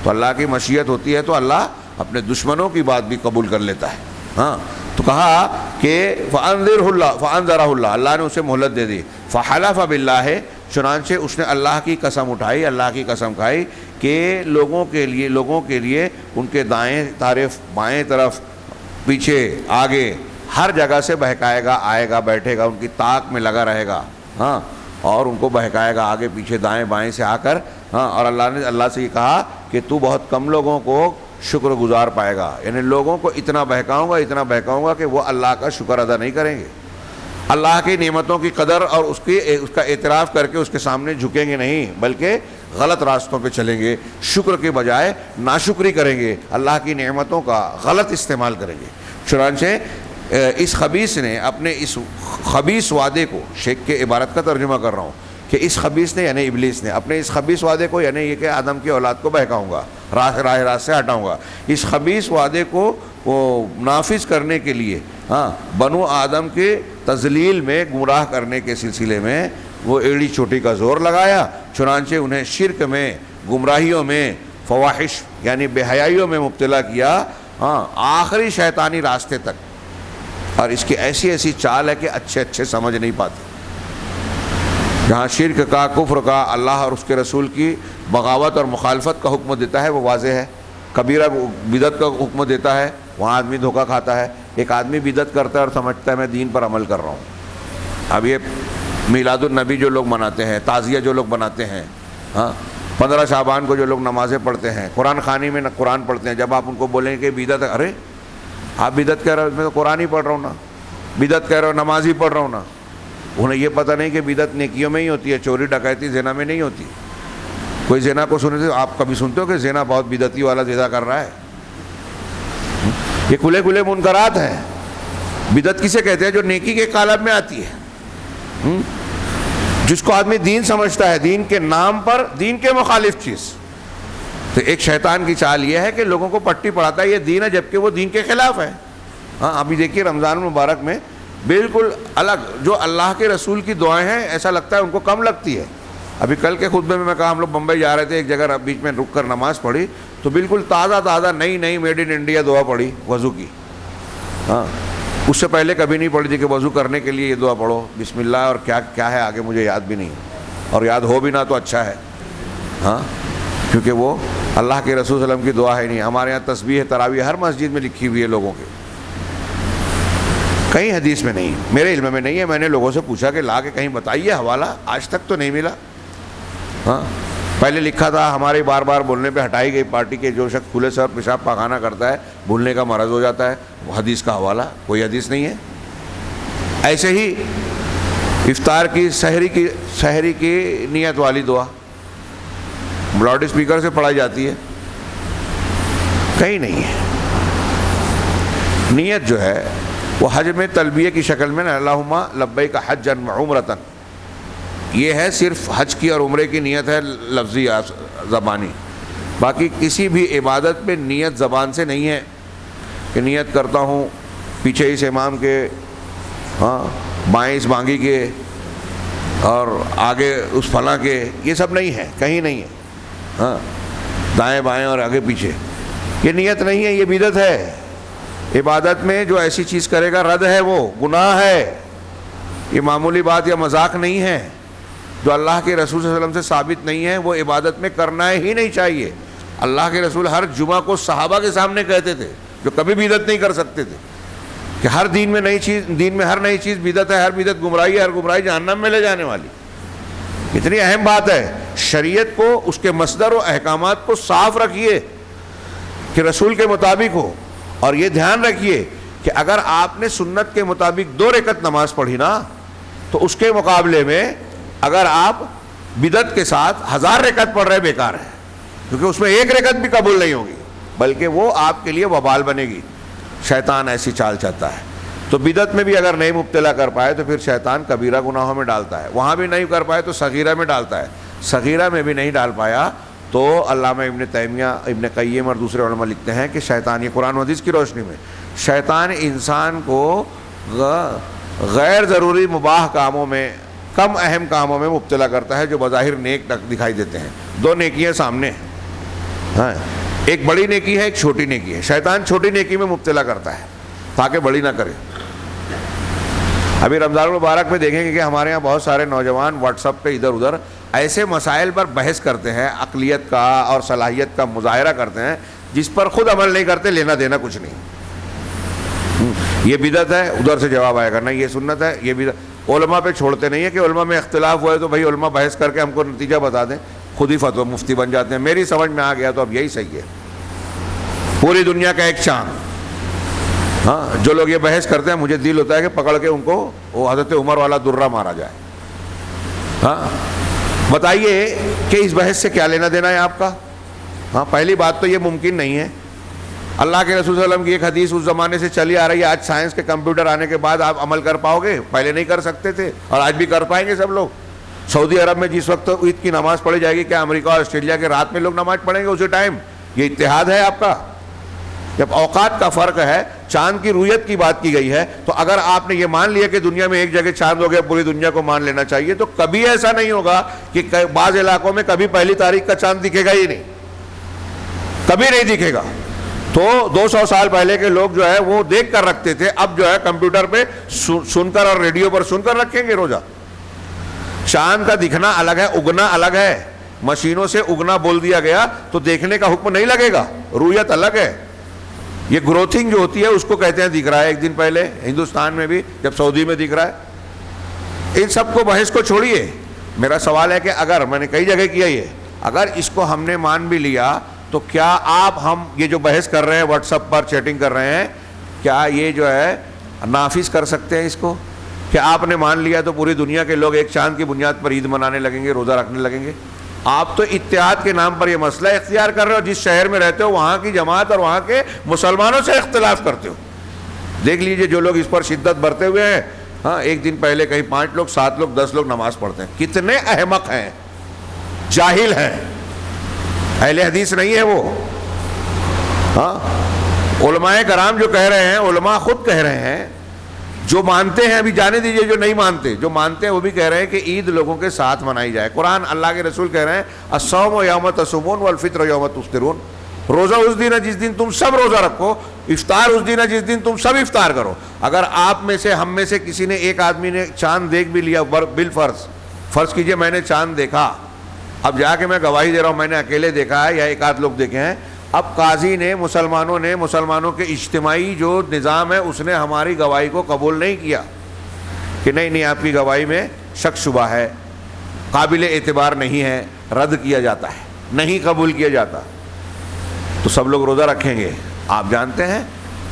تو اللہ کی مشیت ہوتی ہے تو اللہ اپنے دشمنوں کی بات بھی قبول کر لیتا ہے. ہاں تو کہا کہ فَأَنذَرَهُ اللَّهُ، اللہ نے اسے مہلت دے دی. فَحَلَفَ بِاللَّهِ، چنانچہ اس نے اللہ کی قسم اٹھائی، اللہ کی قسم کھائی کہ لوگوں کے لیے ان کے دائیں طرف، بائیں طرف، پیچھے، آگے، ہر جگہ سے بہکائے گا، آئے گا، بیٹھے گا، ان کی طاق میں لگا رہے گا. ہاں اور ان کو بہکائے گا آگے پیچھے دائیں بائیں سے آ کر. ہاں اور اللہ نے اللہ سے یہ کہا کہ تو بہت کم لوگوں کو شکر گزار پائے گا. یعنی لوگوں کو اتنا بہکاؤں گا کہ وہ اللہ کا شکر ادا نہیں کریں گے، اللہ کی نعمتوں کی قدر اور اس کا اعتراف کر کے اس کے سامنے جھکیں گے نہیں، بلکہ غلط راستوں پہ چلیں گے. شکر کے بجائے ناشکری کریں گے، اللہ کی نعمتوں کا غلط استعمال کریں گے. چنانچہ اس خبیث نے اپنے اس خبیث وعدے کو، شیخ کے عبارت کا ترجمہ کر رہا ہوں کہ اس خبیث نے یعنی ابلیس نے اپنے اس خبیث وعدے کو یعنی یہ کہ آدم کی اولاد کو بہکاؤں گا، راہ راست سے ہٹاؤں گا، اس خبیث وعدے کو وہ نافذ کرنے کے لیے بنو آدم کے تذلیل میں گمراہ کرنے کے سلسلے میں وہ ایڑی چوٹی کا زور لگایا، چنانچہ انہیں شرک میں، گمراہیوں میں، فواحش یعنی بے حیائیوں میں مبتلا کیا، آخری شیطانی راستے تک۔ اور اس کی ایسی ایسی چال ہے کہ اچھے سمجھ نہیں پاتے۔ جہاں شرک کا، کفر کا، اللہ اور اس کے رسول کی بغاوت اور مخالفت کا حکم دیتا ہے وہ واضح ہے، کبیرہ بدعت کا حکم دیتا ہے وہاں آدمی دھوکہ کھاتا ہے۔ ایک آدمی بدعت کرتا ہے اور سمجھتا ہے میں دین پر عمل کر رہا ہوں۔ اب یہ میلاد النبی جو لوگ مناتے ہیں، تعزیہ جو لوگ بناتے ہیں، 15 شعبان کو جو لوگ نمازیں پڑھتے ہیں، قرآن خوانی میں قرآن پڑھتے ہیں، جب آپ ان کو بولیں کہ بدعت، ارے آپ بدعت کہہ رہے ہو، میں تو قرآن ہی پڑھ رہا ہوں نا، بدعت کہہ رہے ہو نماز ہی پڑھ رہا ہوں نا۔ انہیں یہ پتہ نہیں کہ بدعت نیکیوں میں ہی ہوتی ہے، چوری ڈکیتی زنا میں نہیں ہوتی۔ کوئی زنا کو سنے تھے آپ کبھی سنتے ہو کہ زنا بہت بدعتی والا زنا کر رہا ہے؟ یہ کھلے کھلے منکرات ہیں۔ بدعت کسے کہتے ہیں؟ جو نیکی کے قالب میں آتی ہے، جس کو آدمی دین سمجھتا ہے، دین کے نام پر دین کے مخالف چیز۔ تو ایک شیطان کی چال یہ ہے کہ لوگوں کو پٹی پڑھاتا ہے یہ دین ہے جبکہ وہ دین کے خلاف ہے۔ ابھی دیکھیے رمضان المبارک میں بالکل الگ جو اللہ کے رسول کی دعائیں ہیں ایسا لگتا ہے ان کو کم لگتی ہے۔ ابھی کل کے خطبے میں کہا ہم لوگ بمبئی جا رہے تھے، ایک جگہ بیچ میں رک کر نماز پڑھی تو بالکل تازہ نئی میڈ ان انڈیا دعا پڑھی وضو کی۔ اس سے پہلے کبھی نہیں پڑھی تھی کہ وضو کرنے کے لیے یہ دعا پڑھو بسم اللہ، اور کیا ہے آگے مجھے یاد بھی نہیں، اور یاد ہو بھی نہ تو اچھا ہے، کیونکہ وہ اللہ کے رسول صلی اللہ علیہ وسلم کی دعا ہے نہیں۔ ہمارے یہاں تسبیح تراویح ہر مسجد میں لکھی ہوئی ہے لوگوں کے، کہیں حدیث میں نہیں، میرے علم میں نہیں ہے۔ میں نے لوگوں سے پوچھا کہ لا کے کہیں بتائیے حوالہ، آج تک تو نہیں ملا۔ پہلے لکھا تھا ہمارے بار بار بولنے پہ ہٹائی گئی پارٹی کے جو شخص کھلے سے اور پیشاب پاخانہ کرتا ہے بھولنے کا مرض ہو جاتا ہے، وہ حدیث کا حوالہ کوئی حدیث نہیں ہے۔ ایسے ہی افطار کی سحری کی نیت والی دعا لاؤڈ اسپیکر سے پڑھائی جاتی ہے، کہیں نہیں ہے۔ نیت جو ہے وہ حج میں تلبیہ کی شکل میں نا اللہم لبیک حجا وعمرۃ، یہ ہے صرف حج کی اور عمرے کی نیت ہے لفظی زبانی، باقی کسی بھی عبادت میں نیت زبان سے نہیں ہے کہ نیت کرتا ہوں پیچھے اس امام کے، بائیں اس بانگی کے اور آگے اس فلاں کے، یہ سب نہیں ہے، کہیں نہیں ہے، دائیں بائیں اور آگے پیچھے، یہ نیت نہیں ہے، یہ بدعت ہے۔ عبادت میں جو ایسی چیز کرے گا رد ہے، وہ گناہ ہے، یہ معمولی بات یا مذاق نہیں ہے۔ جو اللہ کے رسول صلی اللہ علیہ وسلم سے ثابت نہیں ہے وہ عبادت میں کرنا ہی نہیں چاہیے۔ اللہ کے رسول ہر جمعہ کو صحابہ کے سامنے کہتے تھے جو کبھی بدعت نہیں کر سکتے تھے کہ ہر دین میں ہر نئی چیز بدعت ہے، ہر بدعت گمراہی ہے، ہر گمراہی جہنم میں لے جانے والی۔ اتنی اہم بات ہے، شریعت کو اس کے مصدر و احکامات کو صاف رکھیے کہ رسول کے مطابق ہو، اور یہ دھیان رکھیے کہ اگر آپ نے سنت کے مطابق 2 رکعت نماز پڑھی نا تو اس کے مقابلے میں اگر آپ بدعت کے ساتھ 1000 رکعت پڑھ رہے بیکار ہے، کیونکہ اس میں 1 رکعت بھی قبول نہیں ہوگی بلکہ وہ آپ کے لیے وبال بنے گی۔ شیطان ایسی چال چاہتا ہے، تو بدعت میں بھی اگر نہیں مبتلا کر پائے تو پھر شیطان کبیرہ گناہوں میں ڈالتا ہے، وہاں بھی نہیں کر پائے تو صغیرہ میں ڈالتا ہے، صغیرہ میں بھی نہیں ڈال پایا تو علامہ ابن تیمیہ، ابن قیم اور دوسرے علماء لکھتے ہیں کہ شیطان، یہ قرآن و حدیث کی روشنی میں، شیطان انسان کو غیر ضروری مباح کاموں میں، کم اہم کاموں میں مبتلا کرتا ہے جو بظاہر نیک دکھائی دیتے ہیں۔ 2 نیکیاں سامنے ہیں، ایک بڑی نیکی ہے، ایک چھوٹی نیکی ہے۔ شیطان چھوٹی نیکی میں مبتلا کرتا ہے تاکہ بڑی نہ کرے۔ ابھی رمضان المبارک میں دیکھیں گے کہ ہمارے یہاں بہت سارے نوجوان واٹس ایپ پہ ادھر ادھر ایسے مسائل پر بحث کرتے ہیں، عقلیت کا اور صلاحیت کا مظاہرہ کرتے ہیں جس پر خود عمل نہیں کرتے، لینا دینا کچھ نہیں۔ یہ بدعت ہے، ادھر سے جواب آئے گا، نہیں یہ سنت ہے، یہ بدعت۔ علماء پہ چھوڑتے نہیں ہے کہ علماء میں اختلاف ہوا ہے تو بھائی علماء بحث کر کے ہم کو نتیجہ بتا دیں، خود ہی فتویٰ مفتی بن جاتے ہیں۔ میری سمجھ میں آ گیا تو اب یہی صحیح ہے، پوری دنیا کا ایک چاند۔ جو لوگ یہ بحث کرتے ہیں مجھے دل ہوتا ہے کہ پکڑ کے ان کو وہ حضرت عمر والا درہ مارا جائے۔ بتائیے کہ اس بحث سے کیا لینا دینا ہے آپ کا؟ پہلی بات تو یہ ممکن نہیں ہے۔ اللہ کے رسول صلی اللہ علیہ وسلم کی ایک حدیث اس زمانے سے چلی آ رہی ہے، آج سائنس کے کمپیوٹر آنے کے بعد آپ عمل کر پاؤ گے؟ پہلے نہیں کر سکتے تھے اور آج بھی کر پائیں گے سب لوگ۔ سعودی عرب میں جس وقت عید کی نماز پڑھی جائے گی، کیا امریکہ اور آسٹریلیا کے رات میں لوگ نماز پڑھیں گے اسی ٹائم؟ یہ اتحاد ہے آپ کا؟ جب اوقات کا فرق ہے، چاند کی رویت کی بات کی گئی ہے، تو اگر آپ نے یہ مان لیا کہ دنیا میں ایک جگہ چاند ہو گیا پوری دنیا کو مان لینا چاہیے، تو کبھی ایسا نہیں ہوگا کہ بعض علاقوں میں کبھی پہلی تاریخ کا چاند دکھے گا ہی نہیں، کبھی نہیں دکھے گا۔ تو 200 سال پہلے کے لوگ جو ہے وہ دیکھ کر رکھتے تھے، اب جو ہے کمپیوٹر پہ سن کر اور ریڈیو پر سن کر رکھیں گے روزہ۔ چاند کا دکھنا الگ ہے، اگنا الگ ہے۔ مشینوں سے اگنا بول دیا گیا تو دیکھنے کا حکم نہیں لگے گا، رویت الگ ہے۔ یہ گروتھنگ جو ہوتی ہے اس کو کہتے ہیں دکھ رہا ہے ایک دن پہلے، ہندوستان میں بھی، جب سعودی میں دکھ رہا ہے۔ ان سب کو بحث کو چھوڑیے، میرا سوال ہے کہ اگر میں نے کئی جگہ کیا یہ، اگر اس کو ہم نے مان بھی لیا تو کیا آپ ہم یہ جو بحث کر رہے ہیں واٹس ایپ پر چیٹنگ کر رہے ہیں، کیا یہ جو ہے نافذ کر سکتے ہیں اس کو؟ کہ آپ نے مان لیا تو پوری دنیا کے لوگ ایک چاند کی بنیاد پر عید منانے لگیں گے، روزہ رکھنے لگیں گے؟ آپ تو اتحاد کے نام پر یہ مسئلہ اختیار کر رہے ہو، جس شہر میں رہتے ہو وہاں کی جماعت اور وہاں کے مسلمانوں سے اختلاف کرتے ہو۔ دیکھ لیجئے جو لوگ اس پر شدت برتے ہوئے ہیں، ہاں ایک دن پہلے کہیں 5 لوگ 7 لوگ 10 لوگ نماز پڑھتے ہیں، کتنے احمق ہیں، جاہل ہیں، اہل حدیث نہیں ہے وہ۔ ہاں علماء کرام جو کہہ رہے ہیں، علماء خود کہہ رہے ہیں، جو مانتے ہیں ابھی جانے دیجئے، جو نہیں مانتے، جو مانتے ہیں وہ بھی کہہ رہے ہیں کہ عید لوگوں کے ساتھ منائی جائے۔ قرآن، اللہ کے رسول کہہ رہے ہیں الصوم یوم تصومون والفطر یوم تفطرون، روزہ اس دن ہے جس دن تم سب روزہ رکھو، افطار اس دن ہے جس دن تم سب افطار کرو۔ اگر آپ میں سے، ہم میں سے کسی نے، ایک آدمی نے چاند دیکھ بھی لیا بالفرض، فرض کیجئے میں نے چاند دیکھا، اب جا کے میں گواہی دے رہا ہوں میں نے اکیلے دیکھا ہے یا ایک آدھ لوگ دیکھے ہیں، اب قاضی نے، مسلمانوں کے اجتماعی جو نظام ہے اس نے ہماری گواہی کو قبول نہیں کیا کہ نہیں آپ کی گواہی میں شک شبہ ہے، قابل اعتبار نہیں ہے، رد کیا جاتا ہے، نہیں قبول کیا جاتا، تو سب لوگ روزہ رکھیں گے؟ آپ جانتے ہیں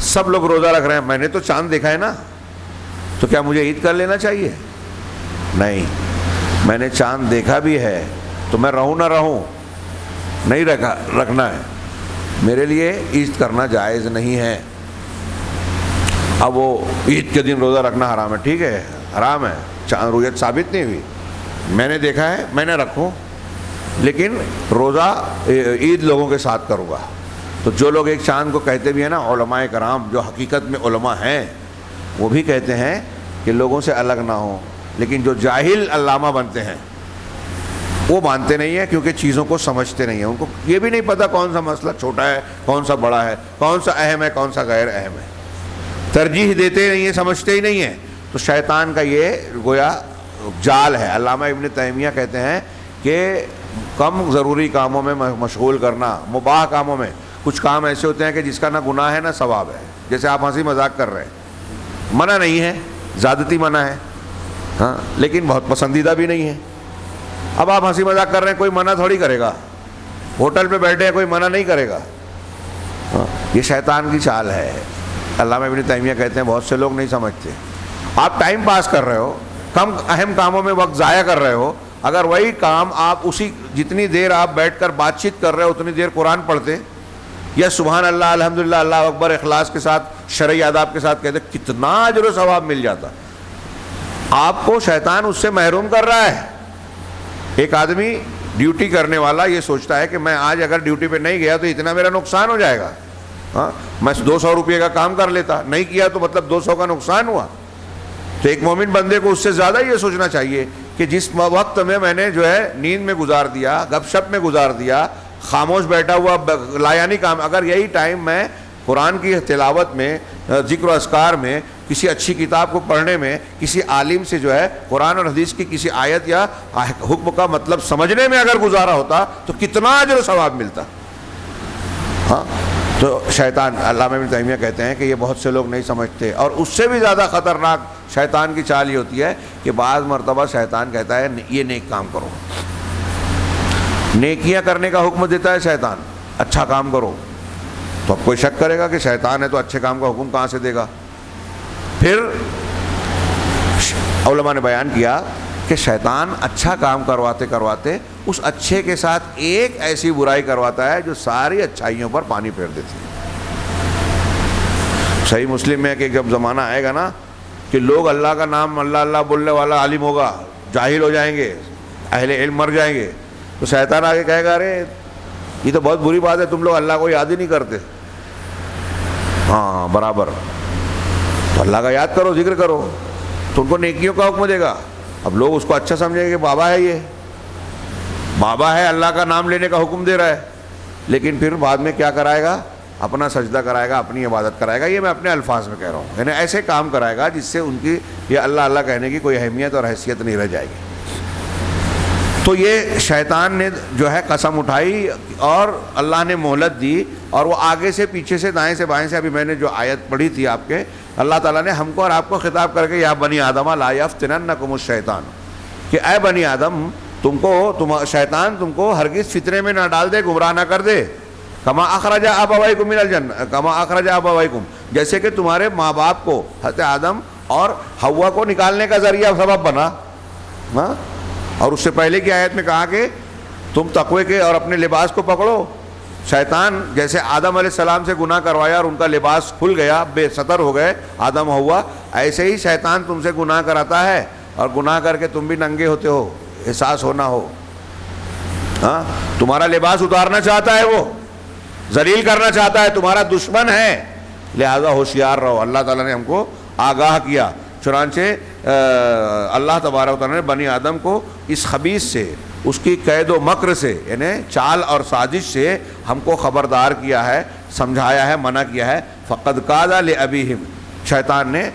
سب لوگ روزہ رکھ رہے ہیں، میں نے تو چاند دیکھا ہے نا، تو کیا مجھے عید کر لینا چاہیے؟ نہیں، میں نے چاند دیکھا بھی ہے تو میں رہوں نہ رہوں، نہیں رکھنا ہے، میرے لیے عید کرنا جائز نہیں ہے۔ اب وہ عید کے دن روزہ رکھنا حرام ہے، ٹھیک ہے حرام ہے، چاند رویت ثابت نہیں ہوئی، میں نے دیکھا ہے، میں نے رکھوں، لیکن روزہ عید لوگوں کے ساتھ کروں گا۔ تو جو لوگ ایک چاند کو کہتے بھی ہیں نا، علماء کرام جو حقیقت میں علماء ہیں، وہ بھی کہتے ہیں کہ لوگوں سے الگ نہ ہوں، لیکن جو جاہل علامہ بنتے ہیں وہ مانتے نہیں ہیں، کیونکہ چیزوں کو سمجھتے نہیں ہیں، ان کو یہ بھی نہیں پتہ کون سا مسئلہ چھوٹا ہے، کون سا بڑا ہے، کون سا اہم ہے، کون سا غیر اہم ہے، ترجیح دیتے نہیں ہیں، سمجھتے ہی نہیں ہیں۔ تو شیطان کا یہ گویا جال ہے۔ علامہ ابن تیمیہ کہتے ہیں کہ کم ضروری کاموں میں مشغول کرنا، مباح کاموں میں، کچھ کام ایسے ہوتے ہیں کہ جس کا نہ گناہ ہے نہ ثواب ہے، جیسے آپ ہنسی مذاق کر رہے ہیں، منع نہیں ہے، زیادتی منع ہے، ہاں لیکن بہت پسندیدہ بھی نہیں ہے۔ اب آپ ہنسی مذاق کر رہے ہیں، کوئی منع تھوڑی کرے گا، ہوٹل پہ بیٹھے ہیں کوئی منع نہیں کرے گا، یہ شیطان کی چال ہے۔ علامہ ابن تیمیہ کہتے ہیں بہت سے لوگ نہیں سمجھتے، آپ ٹائم پاس کر رہے ہو، کم اہم کاموں میں وقت ضائع کر رہے ہو، اگر وہی کام آپ اسی جتنی دیر آپ بیٹھ کر بات چیت کر رہے ہو اتنی دیر قرآن پڑھتے یا سبحان اللہ الحمدللہ اللہ اکبر اخلاص کے ساتھ شرعی آداب کے ساتھ کہتے، کتنا اجر و ثواب مل جاتا۔ آپ کو شیطان اس سے محروم کر رہا ہے۔ ایک آدمی ڈیوٹی کرنے والا یہ سوچتا ہے کہ میں آج اگر ڈیوٹی پہ نہیں گیا تو اتنا میرا نقصان ہو جائے گا، ہاں میں 200 روپے کا کام کر لیتا، نہیں کیا تو مطلب 200 کا نقصان ہوا۔ تو ایک مومن بندے کو اس سے زیادہ یہ سوچنا چاہیے کہ جس وقت میں نے جو ہے نیند میں گزار دیا، گپ شپ میں گزار دیا، خاموش بیٹھا ہوا لایانی کام، اگر یہی ٹائم میں قرآن کی تلاوت میں، ذکر و اذکار میں، کسی اچھی کتاب کو پڑھنے میں، کسی عالم سے جو ہے قرآن اور حدیث کی کسی آیت یا حکم کا مطلب سمجھنے میں اگر گزارا ہوتا تو کتنا اجر و ثواب ملتا۔ ہاں تو شیطان، علامہ ابن تیمیہ کہتے ہیں کہ یہ بہت سے لوگ نہیں سمجھتے، اور اس سے بھی زیادہ خطرناک شیطان کی چال یہ ہوتی ہے کہ بعض مرتبہ شیطان کہتا ہے یہ نیک کام کرو، نیکیاں کرنے کا حکم دیتا ہے شیطان، اچھا کام کرو، تو اب کوئی شک کرے گا کہ شیطان ہے تو اچھے کام کا حکم کہاں سے دے گا۔ پھر علماء نے بیان کیا کہ شیطان اچھا کام کرواتے کرواتے اس اچھے کے ساتھ ایک ایسی برائی کرواتا ہے جو ساری اچھائیوں پر پانی پھیر دیتی ہے۔ صحیح مسلم میں کہ جب زمانہ آئے گا نا کہ لوگ اللہ کا نام اللہ اللہ بولنے والا عالم ہوگا، جاہل ہو جائیں گے، اہل علم مر جائیں گے تو شیطان آگے کہے گا ارے یہ تو بہت بری بات ہے، تم لوگ اللہ کو یاد ہی نہیں کرتے. ہاں برابر، تو اللہ کا یاد کرو، ذکر کرو، تو ان کو نیکیوں کا حکم دے گا. اب لوگ اس کو اچھا سمجھیں گے کہ بابا ہے، یہ بابا ہے، اللہ کا نام لینے کا حکم دے رہا ہے. لیکن پھر بعد میں کیا کرائے گا؟ اپنا سجدہ کرائے گا، اپنی عبادت کرائے گا. یہ میں اپنے الفاظ میں کہہ رہا ہوں، یعنی ایسے کام کرائے گا جس سے ان کی یہ اللہ اللہ کہنے کی کوئی اہمیت اور حیثیت نہیں رہ جائے گی. تو یہ شیطان نے جو ہے قسم اٹھائی اور اللہ نے مہلت دی، اور وہ آگے سے پیچھے سے دائیں سے بائیں سے، ابھی میں نے جو آیت پڑھی تھی آپ کے، اللہ تعالیٰ نے ہم کو اور آپ کو خطاب کر کے یا بنی آدم لا یفتننکم الشیطان، کہ اے بنی آدم شیطان تم کو ہرگز فتنے میں نہ ڈال دے، گمراہ نہ کر دے. کما اخرج ابویکم من الجنہ، کما اخرج ابویکم، جیسے کہ تمہارے ماں باپ کو حضرت آدم اور حوا کو نکالنے کا ذریعہ سبب بنا. ہاں، اور اس سے پہلے کی آیت میں کہا کہ تم تقوی کے اور اپنے لباس کو پکڑو. شیطان جیسے آدم علیہ السلام سے گناہ کروایا اور ان کا لباس کھل گیا، بے ستر ہو گئے آدم ہوا، ایسے ہی شیطان تم سے گناہ کراتا ہے اور گناہ کر کے تم بھی ننگے ہوتے ہو، احساس ہونا ہو. ہاں، تمہارا لباس اتارنا چاہتا ہے، وہ ذلیل کرنا چاہتا ہے، تمہارا دشمن ہے، لہذا ہوشیار رہو. اللہ تعالیٰ نے ہم کو آگاہ کیا. چنانچہ اللہ تبارک و تعالیٰ نے بنی آدم کو اس خبیث سے، اس کی قید و مکر سے، یعنی چال اور سازش سے ہم کو خبردار کیا ہے، سمجھایا ہے، منع کیا ہے. فقد کاد لابیہم، شیطان نے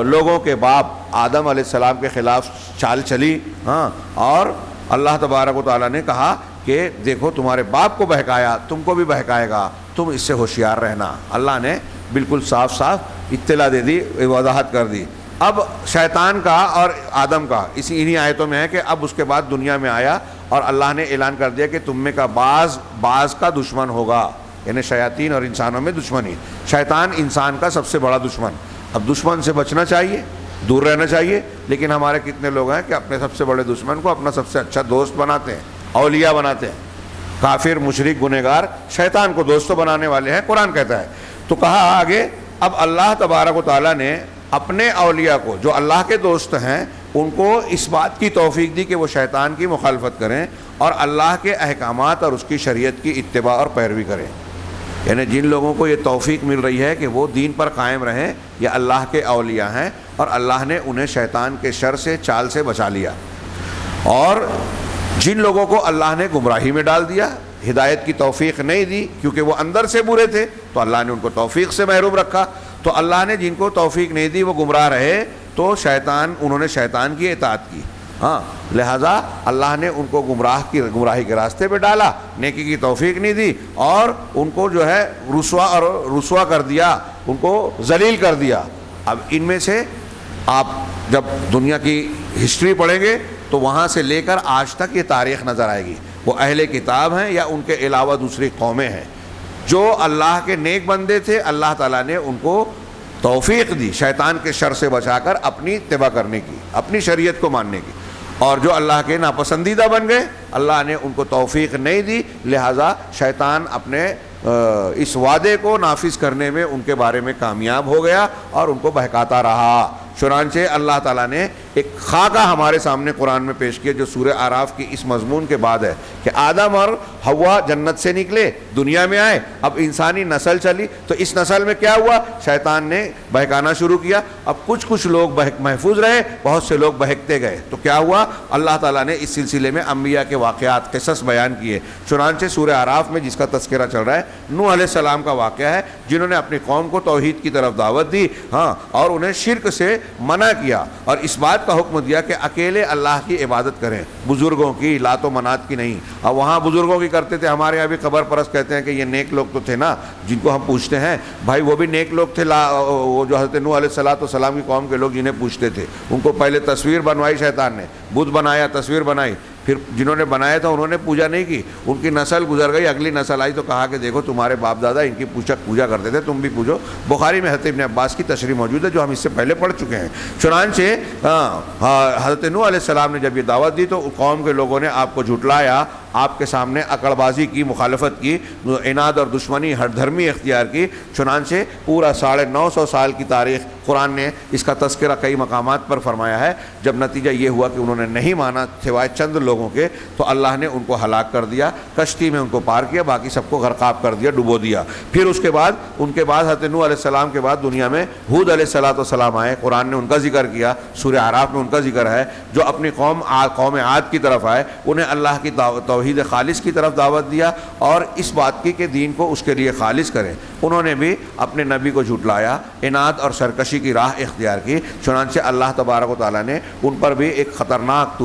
لوگوں کے باپ آدم علیہ السلام کے خلاف چال چلی. ہاں، اور اللہ تبارک و تعالیٰ نے کہا کہ دیکھو تمہارے باپ کو بہکایا، تم کو بھی بہکائے گا، تم اس سے ہوشیار رہنا. اللہ نے بالکل صاف صاف اطلاع دے دی، وضاحت کر دی. اب شیطان کا اور آدم کا انہی آیتوں میں ہے کہ اب اس کے بعد دنیا میں آیا اور اللہ نے اعلان کر دیا کہ تم میں کا بعض کا دشمن ہوگا، یعنی شیاطین اور انسانوں میں دشمنی. شیطان انسان کا سب سے بڑا دشمن. اب دشمن سے بچنا چاہیے، دور رہنا چاہیے، لیکن ہمارے کتنے لوگ ہیں کہ اپنے سب سے بڑے دشمن کو اپنا سب سے اچھا دوست بناتے ہیں، اولیاء بناتے ہیں. کافر، مشرک، گنہگار شیطان کو دوست بنانے والے ہیں، قرآن کہتا ہے. تو کہا آگے اب اللہ تبارک و تعالیٰ نے اپنے اولیاء کو جو اللہ کے دوست ہیں ان کو اس بات کی توفیق دی کہ وہ شیطان کی مخالفت کریں اور اللہ کے احکامات اور اس کی شریعت کی اتباع اور پیروی کریں. یعنی جن لوگوں کو یہ توفیق مل رہی ہے کہ وہ دین پر قائم رہیں، یہ اللہ کے اولیاء ہیں اور اللہ نے انہیں شیطان کے شر سے، چال سے بچا لیا. اور جن لوگوں کو اللہ نے گمراہی میں ڈال دیا، ہدایت کی توفیق نہیں دی کیونکہ وہ اندر سے برے تھے، تو اللہ نے ان کو توفیق سے محروم رکھا. تو اللہ نے جن کو توفیق نہیں دی وہ گمراہ رہے، تو انہوں نے شیطان کی اطاعت کی. ہاں، لہذا اللہ نے ان کو گمراہی کے راستے پہ ڈالا، نیکی کی توفیق نہیں دی اور ان کو جو ہے رسوا کر دیا، ان کو ذلیل کر دیا. اب ان میں سے آپ جب دنیا کی ہسٹری پڑھیں گے تو وہاں سے لے کر آج تک یہ تاریخ نظر آئے گی. وہ اہل کتاب ہیں یا ان کے علاوہ دوسری قومیں ہیں، جو اللہ کے نیک بندے تھے، اللہ تعالیٰ نے ان کو توفیق دی شیطان کے شر سے بچا کر اپنی اتباع کرنے کی، اپنی شریعت کو ماننے کی. اور جو اللہ کے ناپسندیدہ بن گئے، اللہ نے ان کو توفیق نہیں دی، لہٰذا شیطان اپنے اس وعدے کو نافذ کرنے میں ان کے بارے میں کامیاب ہو گیا اور ان کو بہکاتا رہا. چنانچہ اللہ تعالیٰ نے ایک خاکہ ہمارے سامنے قرآن میں پیش کیا جو سورہ اعراف کی اس مضمون کے بعد ہے کہ آدم اور حوا جنت سے نکلے، دنیا میں آئے، اب انسانی نسل چلی، تو اس نسل میں کیا ہوا؟ شیطان نے بہکانا شروع کیا. اب کچھ لوگ محفوظ رہے، بہت سے لوگ بہکتے گئے. تو کیا ہوا؟ اللہ تعالیٰ نے اس سلسلے میں انبیاء کے واقعات، قصص بیان کیے. چنانچہ سورہ اعراف میں جس کا تذکرہ چل رہا ہے، نوح علیہ السلام کا واقعہ ہے، جنہوں نے اپنی قوم کو توحید کی طرف دعوت دی، ہاں، اور انہیں شرک سے منع کیا اور اس بات کا حکم دیا کہ اکیلے اللہ کی عبادت کریں، بزرگوں کی، لات و منات کی نہیں. اب وہاں بزرگوں کی کرتے تھے، ہمارے یہاں بھی قبر پرست کہتے ہیں کہ یہ نیک لوگ تو تھے نا جن کو ہم پوچھتے ہیں. بھائی وہ بھی نیک لوگ تھے، وہ جو حضرت نوح علیہ السلام کی قوم کے لوگ جنہیں پوچھتے تھے، ان کو پہلے تصویر بنوائی شیطان نے، بت بنایا، تصویر بنائی، پھر جنہوں نے بنایا تھا انہوں نے پوجا نہیں کی، ان کی نسل گزر گئی، اگلی نسل آئی تو کہا کہ دیکھو تمہارے باپ دادا ان کی پوجا کرتے تھے، تم بھی پوجو. بخاری میں حضرت ابن عباس کی تشریح موجود ہے جو ہم اس سے پہلے پڑھ چکے ہیں. چنانچہ حضرت نوح علیہ السلام نے جب یہ دعوت دی تو قوم کے لوگوں نے آپ کو جھٹلایا، آپ کے سامنے اکڑ بازی کی، مخالفت کی، عناد اور دشمنی ہر دھرمی اختیار کی. چنانچہ پورا 950 سال کی تاریخ قرآن نے اس کا تذکرہ کئی مقامات پر فرمایا ہے. جب نتیجہ یہ ہوا کہ انہوں نے نہیں مانا سوائے چند لوگوں کے، تو اللہ نے ان کو ہلاک کر دیا، کشتی میں ان کو پار کیا، باقی سب کو غرقاب کر دیا، ڈبو دیا. پھر اس کے بعد ان کے بعد حضرت نوح علیہ السلام کے بعد دنیا میں ہود علیہ السلام آئے. قرآن نے ان کا ذکر کیا، سورہ اعراف میں ان کا ذکر ہے، جو اپنی قوم عاد کی طرف آئے، انہیں اللہ کی توحید خالص کی طرف دعوت دیا اور اس بات کی کہ دین کو اس کے لیے خالص کریں. انہوں نے بھی اپنے نبی کو جھٹلایا، عناد اور سرکشی کی راہ اختیار کی. چنانچہ اللہ تبارک و تعالیٰ نے ان پر بھی ایک خطرناک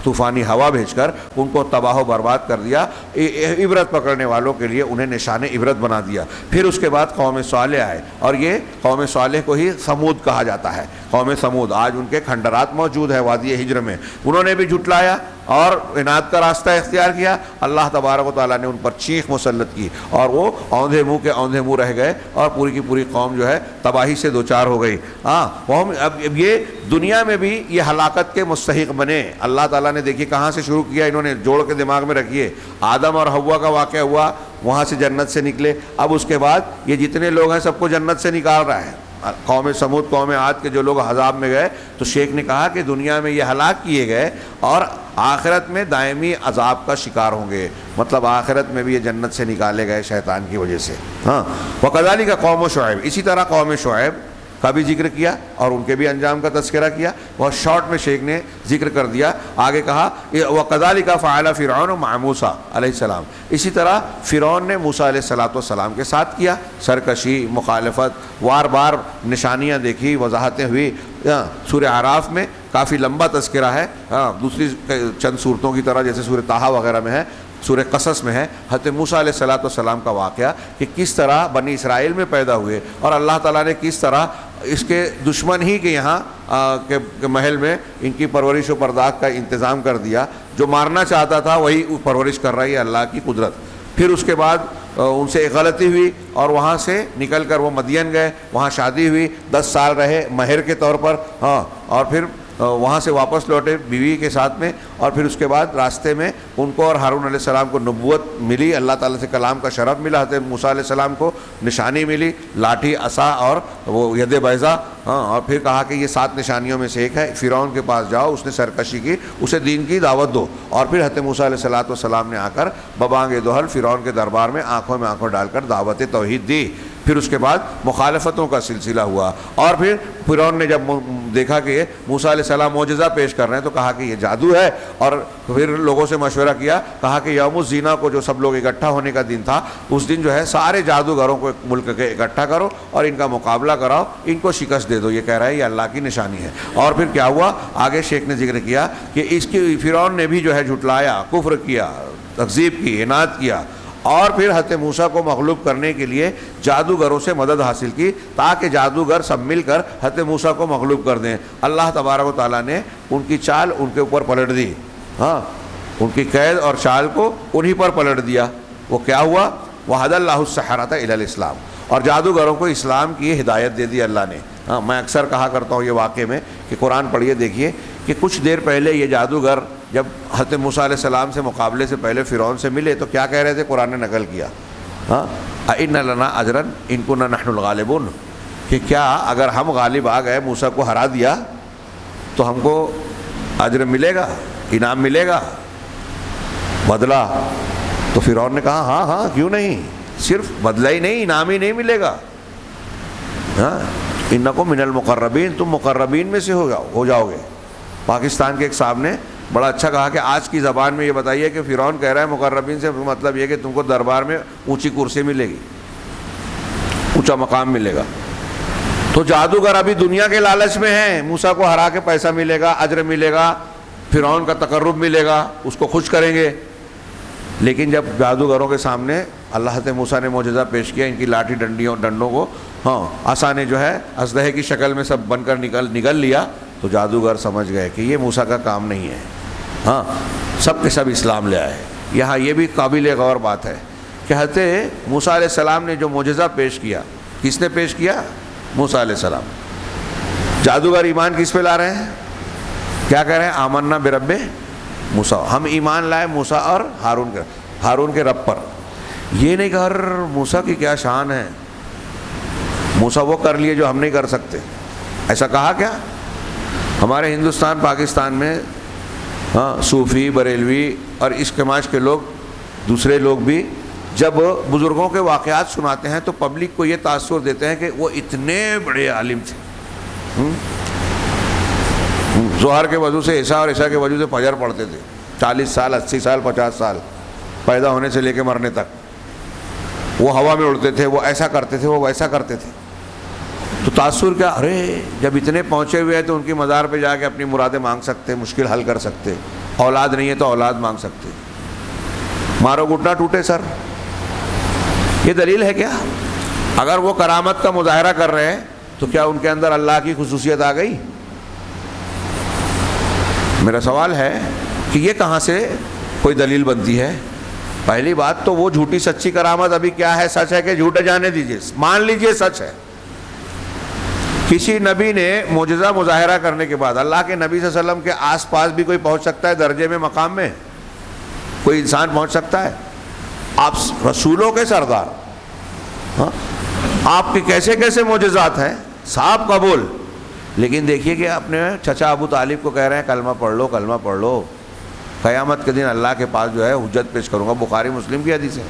طوفانی ہوا بھیج کر ان کو تباہ و برباد کر دیا. عبرت پکڑنے والوں کے لیے انہیں نشان عبرت بنا دیا. پھر اس کے بعد قوم صالح آئے، اور یہ قوم صالح کو ہی سمود کہا جاتا ہے. قوم سمود آج ان کے کھنڈرات موجود ہے وادی ہجر میں. انہوں نے بھی جھٹلایا اور عناد کا راستہ اختیار کیا. اللہ تبارک و تعالیٰ نے ان پر چیخ مسلط کی اور وہ اوندھے منہ کے اوندھے منہ رہ گئے اور پوری کی پوری قوم جو ہے تباہی سے دوچار ہو گئی. اب یہ دنیا میں بھی یہ ہلاکت کے مستحق بنے. اللہ تعالیٰ نے دیکھیے کہاں سے شروع کیا، انہوں نے جوڑ کے دماغ میں رکھیے. آدم اور حوا کا واقعہ ہوا، وہاں سے جنت سے نکلے. اب اس کے بعد یہ جتنے لوگ ہیں سب کو جنت سے نکال رہا ہے. قوم سمود، قوم عاد کے جو لوگ عذاب میں گئے، تو شیخ نے کہا کہ دنیا میں یہ ہلاک کیے گئے اور آخرت میں دائمی عذاب کا شکار ہوں گے. مطلب آخرت میں بھی یہ جنت سے نکالے گئے شیطان کی وجہ سے. وَكَذَلِكَ قوم شعیب، اسی طرح قوم شعیب کا بھی ذکر کیا اور ان کے بھی انجام کا تذکرہ کیا. بہت شارٹ میں شیخ نے ذکر کر دیا. آگے کہا وَكَذَلِكَ فَعَلَ فِرْعَوْنُ مَعَ مُوسَىٰ علیہ السلام، اسی طرح فرعون نے موسیٰ علیہ السلام کے ساتھ کیا. سرکشی، مخالفت، وار بار نشانیاں دیکھی، وضاحتیں ہوئی. سورہ اعراف میں کافی لمبا تذکرہ ہے. دوسری چند صورتوں کی طرح جیسے سورہ طٰہٰ وغیرہ میں ہے، سورہ قصص میں ہے حضرت موسیٰ علیہ السلام کا واقعہ کہ کس طرح بنی اسرائیل میں پیدا ہوئے اور اللہ تعالیٰ نے کس طرح اس کے دشمن ہی کے یہاں کے محل میں ان کی پرورش و پرداخت کا انتظام کر دیا. جو مارنا چاہتا تھا وہی پرورش کر رہی ہے اللہ کی قدرت. پھر اس کے بعد ان سے ایک غلطی ہوئی اور وہاں سے نکل کر وہ مدین گئے، وہاں شادی ہوئی، 10 سال رہے مہر کے طور پر. اور پھر وہاں سے واپس لوٹے بیوی کے ساتھ میں. اور پھر اس کے بعد راستے میں ان کو اور ہارون علیہ السلام کو نبوت ملی، اللہ تعالیٰ سے کلام کا شرف ملا. حضرت موسیٰ علیہ السلام کو نشانی ملی، لاٹھی، عصا اور وہ ید بیضا. اور پھر کہا کہ یہ 7 نشانیوں میں سے ایک ہے. فرعون کے پاس جاؤ، اس نے سرکشی کی، اسے دین کی دعوت دو. اور پھر حضرت موسیٰ علیہ السلام نے آ کر ببانگ دوحل فرعون کے دربار میں آنکھوں میں آنکھوں ڈال کر دعوت توحید دی. پھر اس کے بعد مخالفتوں کا سلسلہ ہوا. اور پھر فرعون نے جب دیکھا کہ موسیٰ علیہ السلام معجزہ پیش کر رہے ہیں تو کہا کہ یہ جادو ہے. اور پھر لوگوں سے مشورہ کیا، کہا کہ یوم الزینہ کو جو سب لوگ اکٹھا ہونے کا دن تھا، اس دن جو ہے سارے جادوگروں کو ایک ملک کے اکٹھا کرو اور ان کا مقابلہ کراؤ، ان کو شکست دے دو. یہ کہہ رہا ہے یہ اللہ کی نشانی ہے. اور پھر کیا ہوا، آگے شیخ نے ذکر کیا کہ اس کی فرعون نے بھی جو ہے جھٹلایا، کفر کیا، تکذیب کی، عناد کیا. اور پھر حضرت موسیٰ کو مغلوب کرنے کے لیے جادوگروں سے مدد حاصل کی تاکہ جادوگر سب مل کر حضرت موسیٰ کو مغلوب کر دیں. اللہ تبارک و تعالیٰ نے ان کی چال ان کے اوپر پلٹ دی. ان کی قید اور چال کو انہی پر پلٹ دیا. وہ کیا ہوا، وَهَدَى اللَّهُ السَّحَرَةَ إِلَى الْإِسْلَامِ، اور جادوگروں کو اسلام کی ہدایت دے دی اللہ نے. میں اکثر کہا کرتا ہوں یہ واقعے میں کہ قرآن پڑھیے دیکھیے کہ کچھ دیر پہلے یہ جادوگر جب حضرت موسیٰ علیہ السلام سے مقابلے سے پہلے فرعون سے ملے تو کیا کہہ رہے تھے، قرآن نے نقل کیا اِنَّ لَنَا أَجْرًا إِن كُنَّا نَحْنُ الْغَالِبُونَ، کہ کیا اگر ہم غالب آ گئے، موسیٰ کو ہرا دیا تو ہم کو اجر ملے گا، انعام ملے گا، بدلہ. تو فرعون نے کہا ہاں کیوں نہیں، صرف بدلہ ہی نہیں انعام ہی نہیں ملے گا. انکم من المقربین، تم مقربین میں سے ہو جاؤ گے. پاکستان کے ایک صاحب نے بڑا اچھا کہا کہ آج کی زبان میں یہ بتائیے کہ فرعون کہہ رہا ہے مقربین سے مطلب یہ کہ تم کو دربار میں اونچی کرسی ملے گی، اونچا مقام ملے گا. تو جادوگر ابھی دنیا کے لالچ میں ہیں، موسیٰ کو ہرا کے پیسہ ملے گا، اجر ملے گا، فرعون کا تقرب ملے گا، اس کو خوش کریں گے. لیکن جب جادوگروں کے سامنے اللہ حضرت موسیٰ نے معجزہ پیش کیا، ان کی لاٹھی ڈنڈوں کو عصا نے جو ہے اسلحے کی شکل میں سب بن کر نگل لیا، تو جادوگر سمجھ گئے کہ یہ موسیٰ کا کام نہیں ہے. سب کے سب اسلام لے آئے. یہاں یہ بھی قابل غور بات ہے کہ حضرت موسیٰ علیہ السلام نے جو معجزہ پیش کیا، کس نے پیش کیا؟ موسیٰ علیہ السلام. جادوگر ایمان کس پہ لا رہے ہیں؟ کیا کہہ رہے ہیں؟ آمنا برب موسیٰ، ہم ایمان لائے موسیٰ اور ہارون کے رب پر. یہ نہیں کہا موسیٰ کی کیا شان ہے، موسیٰ وہ کر لیے جو ہم نہیں کر سکتے. ایسا کہا کیا؟ ہمارے ہندوستان پاکستان میں صوفی، بریلوی اور عشق کے لوگ، دوسرے لوگ بھی جب بزرگوں کے واقعات سناتے ہیں تو پبلک کو یہ تاثر دیتے ہیں کہ وہ اتنے بڑے عالم تھے. ظہر کے وضو سے عشاء اور عشاء کے وضو سے فجر پڑھتے تھے، 40 سال 80 سال 50 سال پیدا ہونے سے لے کے مرنے تک. وہ ہوا میں اڑتے تھے، وہ ایسا کرتے تھے، وہ ویسا کرتے تھے. تو تاثر کیا، ارے جب اتنے پہنچے ہوئے ہیں تو ان کی مزار پہ جا کے اپنی مرادیں مانگ سکتے، مشکل حل کر سکتے. اولاد نہیں ہے تو اولاد مانگ سکتے. مارو گھٹنا ٹوٹے سر، یہ دلیل ہے کیا؟ اگر وہ کرامت کا مظاہرہ کر رہے ہیں تو کیا ان کے اندر اللہ کی خصوصیت آ گئی؟ میرا سوال ہے کہ یہ کہاں سے کوئی دلیل بنتی ہے؟ پہلی بات تو وہ جھوٹی سچی کرامت ابھی کیا ہے، سچ ہے کہ جھوٹ ہے جانے دیجیے، مان لیجیے سچ ہے. کسی نبی نے معجزہ مظاہرہ کرنے کے بعد اللہ کے نبی صلی اللہ علیہ وسلم کے آس پاس بھی کوئی پہنچ سکتا ہے؟ درجے میں، مقام میں کوئی انسان پہنچ سکتا ہے؟ آپ رسولوں کے سردار، آپ کے کیسے کیسے معجزات ہیں، صاحب قبول. لیکن دیکھیے کہ اپنے چچا ابو طالب کو کہہ رہے ہیں کلمہ پڑھ لو، کلمہ پڑھ لو، قیامت کے دن اللہ کے پاس جو ہے حجت پیش کروں گا. بخاری مسلم کی حدیث ہے.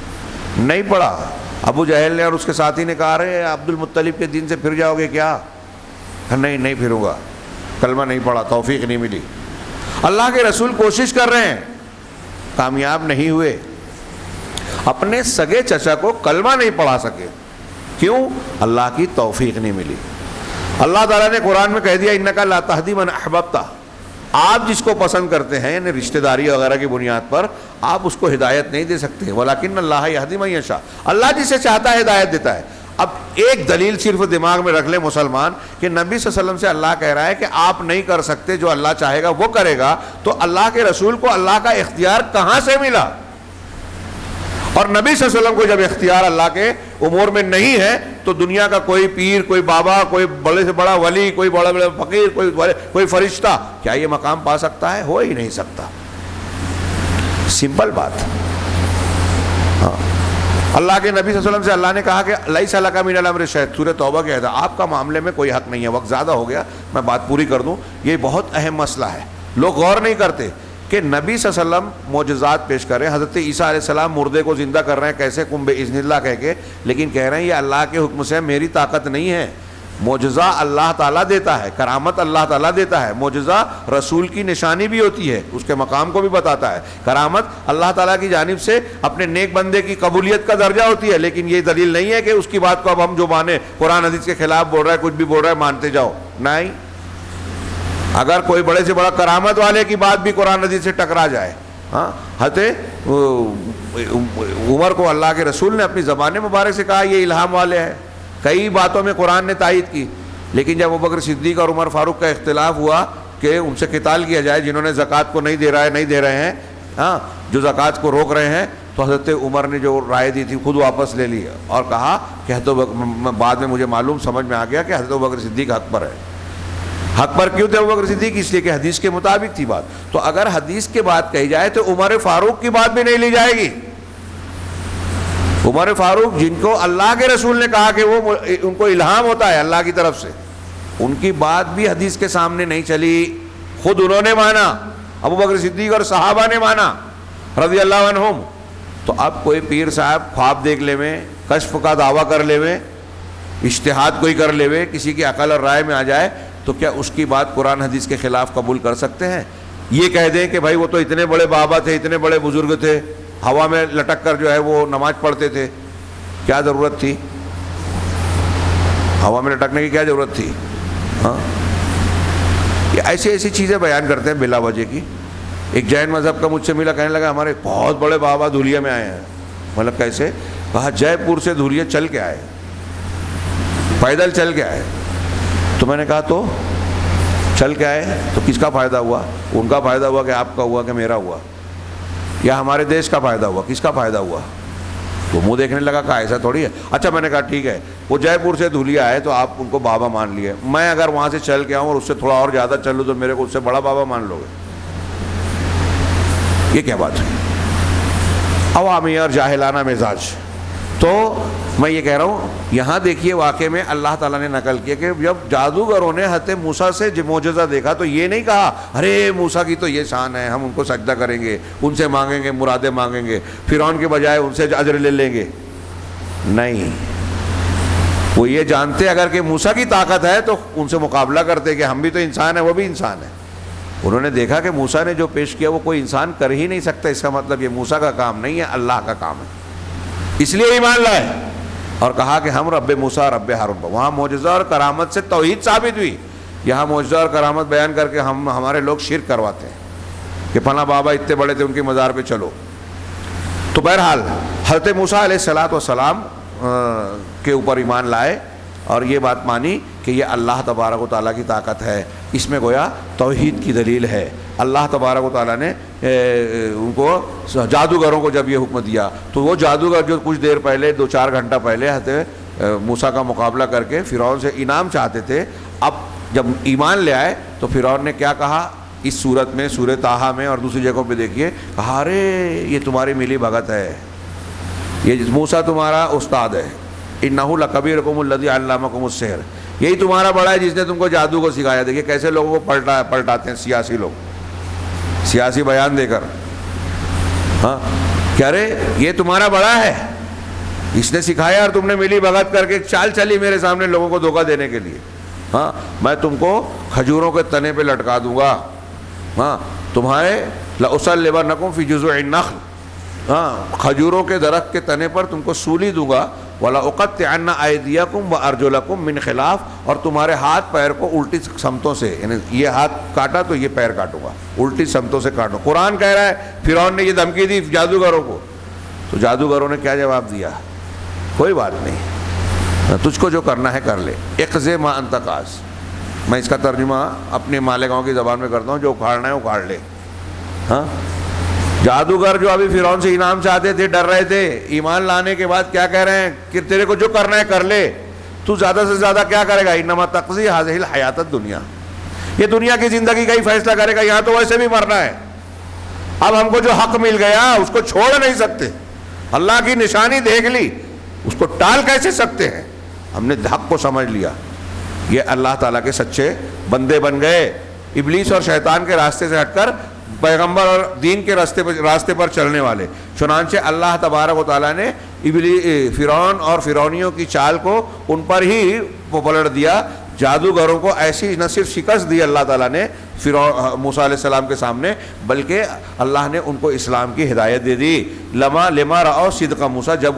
نہیں پڑھا. ابو جہل نے اور اس کے ساتھی نے کہا رہے عبد المطلب کے دین سے پھر جاؤ گے کیا؟ نہیں پھروں گا. کلمہ نہیں پڑھا، توفیق نہیں ملی. اللہ کے رسول کوشش کر رہے ہیں، کامیاب نہیں ہوئے. اپنے سگے چچا کو کلمہ نہیں پڑھا سکے. کیوں؟ اللہ کی توفیق نہیں ملی. اللہ تعالیٰ نے قرآن میں کہہ دیا انک لا تہدی من احببت، آپ جس کو پسند کرتے ہیں یعنی رشتہ داری وغیرہ کی بنیاد پر آپ اس کو ہدایت نہیں دے سکتے. ولکن اللہ یہدی من یشاء، اللہ جسے چاہتا ہے ہدایت دیتا ہے. اب ایک دلیل صرف دماغ میں رکھ لے مسلمان کہ نبی صلی اللہ علیہ وسلم سے اللہ کہہ رہا ہے کہ آپ نہیں کر سکتے، جو اللہ چاہے گا وہ کرے گا. تو اللہ کے رسول کو اللہ کا اختیار کہاں سے ملا؟ اور نبی صلی اللہ علیہ وسلم کو جب اختیار اللہ کے امور میں نہیں ہے تو دنیا کا کوئی پیر، کوئی بابا، کوئی بڑے سے بڑا ولی، کوئی بڑا بڑا فقیر، کوئی فرشتہ کیا یہ مقام پا سکتا ہے؟ ہو ہی نہیں سکتا. سمپل بات. اللہ کے نبی صلی اللہ علیہ وسلم سے اللہ نے کہا کہ لیس لک من الامر شیء، سورہ توبہ کے آیت، آپ کا معاملے میں کوئی حق نہیں ہے. وقت زیادہ ہو گیا، میں بات پوری کر دوں. یہ بہت اہم مسئلہ ہے، لوگ غور نہیں کرتے کہ نبی صلی اللہ علیہ وسلم معجزات پیش کر رہے ہیں. حضرت عیسیٰ علیہ السلام مردے کو زندہ کر رہے ہیں، کیسے؟ قم باذن اللہ کہہ کے. لیکن کہہ رہے ہیں یہ اللہ کے حکم سے، میری طاقت نہیں ہے. معجزہ اللہ تعالیٰ دیتا ہے، کرامت اللہ تعالیٰ دیتا ہے. معجزہ رسول کی نشانی بھی ہوتی ہے، اس کے مقام کو بھی بتاتا ہے. کرامت اللہ تعالیٰ کی جانب سے اپنے نیک بندے کی قبولیت کا درجہ ہوتی ہے. لیکن یہ دلیل نہیں ہے کہ اس کی بات کو اب ہم جو مانے، قرآن حدیث کے خلاف بول رہا ہے، کچھ بھی بول رہا ہے، مانتے جاؤ. نہیں. اگر کوئی بڑے سے بڑا کرامت والے کی بات بھی قرآن حدیث سے ٹکرا جائے، حضرت عمر کو اللہ کے رسول نے اپنی زبان مبارک سے کہا یہ الہام والے ہیں. کئی باتوں میں قرآن نے تائید کی. لیکن جب ابوبکر صدیق اور عمر فاروق کا اختلاف ہوا کہ ان سے قتال کیا جائے، جنہوں نے زکوٰۃ کو نہیں دے رہے ہیں، جو زکوٰۃ کو روک رہے ہیں، تو حضرت عمر نے جو رائے دی تھی خود واپس لے لی اور کہا کہ بعد میں مجھے معلوم سمجھ میں آ گیا کہ حضرت ابوبکر صدیق حق پر ہے. حق پر کیوں تھے ابوبکر صدیق؟ اس لیے کہ حدیث کے مطابق تھی بات. تو اگر حدیث کے بات کہی جائے تو عمر فاروق کی بات بھی نہیں لی جائے گی. عمر فاروق جن کو اللہ کے رسول نے کہا کہ وہ ان کو الہام ہوتا ہے اللہ کی طرف سے، ان کی بات بھی حدیث کے سامنے نہیں چلی. خود انہوں نے مانا، ابوبکر صدیق اور صحابہ نے مانا رضی اللہ عنہم. تو اب کوئی پیر صاحب خواب دیکھ لے میں، کشف کا دعویٰ کر لے میں، اجتہاد کوئی کر لے میں، کسی کی عقل اور رائے میں آ جائے تو کیا اس کی بات قرآن حدیث کے خلاف قبول کر سکتے ہیں؟ یہ کہہ دیں کہ بھائی وہ تو اتنے بڑے بابا تھے، اتنے بڑے بزرگ تھے، ہوا میں لٹک کر جو ہے وہ نماز پڑھتے تھے، کیا ضرورت تھی؟ ہوا میں لٹکنے کی کیا ضرورت تھی؟ یہ ایسی چیزیں بیان کرتے ہیں بلا وجہ کی. ایک جین مذہب کا مجھ سے ملا، کہنے لگا ہمارے بہت بڑے بابا دھولیا میں آئے ہیں. مطلب کیسے؟ کہا جے پور سے دھولیا چل کے آئے، پیدل چل کے آئے. تو میں نے کہا تو چل کے آئے تو کس کا فائدہ ہوا؟ ان کا فائدہ ہوا کہ آپ کا ہوا کہ میرا ہوا؟ یا ہمارے دیش کا فائدہ ہوا؟ کس کا فائدہ ہوا؟ تو منہ دیکھنے لگا، کہا ایسا تھوڑی ہے. اچھا میں نے کہا ٹھیک ہے، وہ جے پور سے دھولیا آئے تو آپ ان کو بابا مان لیے، میں اگر وہاں سے چل کے آؤں اور اس سے تھوڑا اور زیادہ چل لوں تو میرے کو اس سے بڑا بابا مان لو گے؟ یہ کیا بات ہے؟ عوامی اور جاہلانہ مزاج. تو میں یہ کہہ رہا ہوں یہاں دیکھیے واقعے میں اللہ تعالیٰ نے نقل کیا کہ جب جادوگروں نے حضرت موسیٰ سے معجزہ دیکھا تو یہ نہیں کہا ارے موسیٰ کی تو یہ شان ہے، ہم ان کو سجدہ کریں گے، ان سے مانگیں گے، مرادیں مانگیں گے، فرعون کے بجائے ان سے اجر لے لیں گے. نہیں، وہ یہ جانتے اگر کہ موسیٰ کی طاقت ہے تو ان سے مقابلہ کرتے کہ ہم بھی تو انسان ہیں، وہ بھی انسان ہے. انہوں نے دیکھا کہ موسیٰ نے جو پیش کیا وہ کوئی انسان کر ہی نہیں سکتا، اس کا مطلب یہ موسیٰ کا کام نہیں ہے، اللہ کا کام ہے، اس لیے ایمان لائے اور کہا کہ ہم رب موسیٰ رب ہارون. وہاں معجزہ اور کرامت سے توحید ثابت ہوئی، یہاں معجزہ اور کرامت بیان کر کے ہمارے لوگ شرک کرواتے ہیں کہ فلاں بابا اتنے بڑے تھے ان کی مزار پہ چلو. تو بہرحال حضرت موسیٰ علیہ السلام کے اوپر ایمان لائے اور یہ بات مانی کہ یہ اللہ تبارک و تعالیٰ کی طاقت ہے. اس میں گویا توحید کی دلیل ہے. اللہ تبارک و تعالیٰ نے ان کو جادوگروں کو جب یہ حکم دیا تو وہ جادوگر جو کچھ دیر پہلے 2-4 گھنٹہ پہلے حضرت موسیٰ کا مقابلہ کر کے فرعون سے انعام چاہتے تھے، اب جب ایمان لے آئے تو فرعون نے کیا کہا اس صورت میں، سورہ طٰہٰ میں اور دوسری جگہوں پہ دیکھیے، کہا ارے یہ تمہاری ملی بھگت ہے، یہ موسیٰ تمہارا استاد ہے، انہ لکبیرکم الذی علمکم السحر، یہی تمہارا بڑا ہے جس نے تم کو جادو کو سکھایا. دیکھیے کیسے لوگوں کو پلٹاتے ہیں سیاسی لوگ، سیاسی بیان دے کر. ہاں کہہ رہے یہ تمہارا بڑا ہے، اس نے سکھایا اور تم نے ملی بھگت کر کے چال چلی میرے سامنے لوگوں کو دھوکہ دینے کے لیے. ہاں میں تم کو کھجوروں کے تنے پہ لٹکا دوں گا، ہاں تمہارے لأصلبنکم فی جذوع النخل، ہاں کھجوروں کے درخت کے تنے پر تم کو سولی دوں گا، وَلَأُقَطِّعَنَّ أَيْدِيَكُمْ وَأَرْجُلَكُمْ مِنْ خِلَافٍ، اور تمہارے ہاتھ پیر کو الٹی سمتوں سے، یعنی یہ ہاتھ کاٹا تو یہ پیر کاٹوں گا، الٹی سمتوں سے کاٹو. قرآن کہہ رہا ہے فرعون نے یہ دھمکی دی جادوگروں کو، تو جادوگروں نے کیا جواب دیا؟ کوئی بات نہیں، تجھ کو جو کرنا ہے کر لے، اقض ما انت قاض. میں اس کا ترجمہ اپنے مالیگاؤں کی زبان میں کرتا ہوں، جو اکھاڑنا ہے اکھاڑ لے. ہاں جادوگر جو ابھی فرعون سے انعام چاہتے تھے، ڈر رہے تھے، ایمان لانے کے بعد کیا کہہ رہے ہیں کہ تیرے کو جو کرنا ہے کر لے، تو زیادہ سے زیادہ کیا کرے گا؟ انما تقضی هذه الحیات الدنیا، یہ دنیا کی زندگی کا ہی فیصلہ کرے گا، یہاں تو ویسے بھی مرنا ہے. اب ہم کو جو حق مل گیا اس کو چھوڑ نہیں سکتے، اللہ کی نشانی دیکھ لی، اس کو ٹال کیسے سکتے ہیں؟ ہم نے حق کو سمجھ لیا، یہ اللہ تعالیٰ کے سچے بندے بن گئے، ابلیس اور شیطان کے راستے سے ہٹ کر پیغمبر اور دین کے راستے پر چلنے والے. چنانچہ اللہ تبارک و تعالیٰ نے فرعون اور فرعونیوں کی چال کو ان پر ہی پلٹ دیا. جادوگروں کو ایسی نہ صرف شکست دی اللہ تعالیٰ نے موسیٰ علیہ السلام کے سامنے، بلکہ اللہ نے ان کو اسلام کی ہدایت دے دی. لما رأوا صدق موسیٰ، جب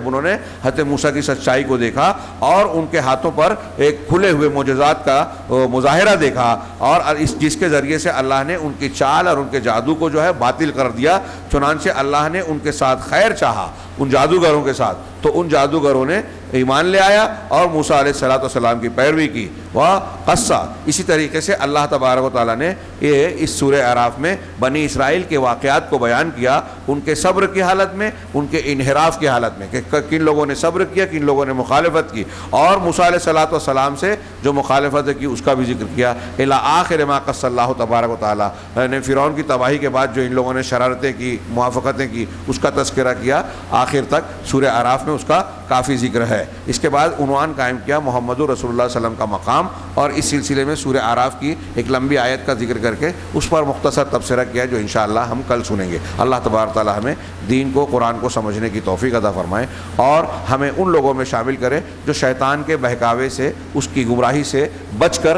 انہوں نے حضرت موسیٰ کی سچائی کو دیکھا اور ان کے ہاتھوں پر ایک کھلے ہوئے معجزات کا مظاہرہ دیکھا، اور جس کے ذریعے سے اللہ نے ان کی چال اور ان کے جادو کو جو ہے باطل کر دیا. چنانچہ اللہ نے ان کے ساتھ خیر چاہا، ان جادوگروں کے ساتھ، تو ان جادوگروں نے ایمان لے آیا اور موسیٰ علیہ السلام کی پیروی کی. وہ قصہ اسی طریقے سے اللہ تبارک و تعالیٰ نے اس سورہ اعراف میں بنی اسرائیل کے واقعات کو بیان کیا، ان کے صبر کی حالت میں، ان کے انحراف کی حالت میں، کہ کن لوگوں نے صبر کیا، کن لوگوں نے مخالفت کی، اور موسیٰ علیہ السلام سے جو مخالفت کی اس کا بھی ذکر کیا. الی آخر ما قص اللہ تبارک و تعالیٰ نے فرعون کی تباہی کے بعد جو ان لوگوں نے شرارتیں کی، موافقتیں کی، اس کا تذکرہ کیا. آخر تک سورہ اعراف میں اس کا کافی ذکر ہے. اس کے بعد عنوان قائم کیا محمد رسول اللہ صلی اللہ علیہ وسلم کا مقام، اور اس سلسلے میں سورہ اعراف کی ایک لمبی آیت کا ذکر کر کے اس پر مختصر تبصرہ کیا، جو انشاءاللہ ہم کل سنیں گے. اللہ تبارک تعالیٰ ہمیں دین کو، قرآن کو سمجھنے کی توفیق عطا فرمائے، اور ہمیں ان لوگوں میں شامل کرے جو شیطان کے بہکاوے سے، اس کی گمراہی سے بچ کر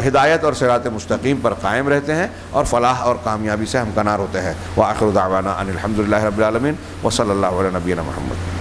ہدایت اور صراط مستقیم پر قائم رہتے ہیں، اور فلاح اور کامیابی سے ہمکنار ہوتے ہیں. وآخر دعوانا ان الحمد للہ رب العالمین، وصلی اللہ علی نبینا محمد.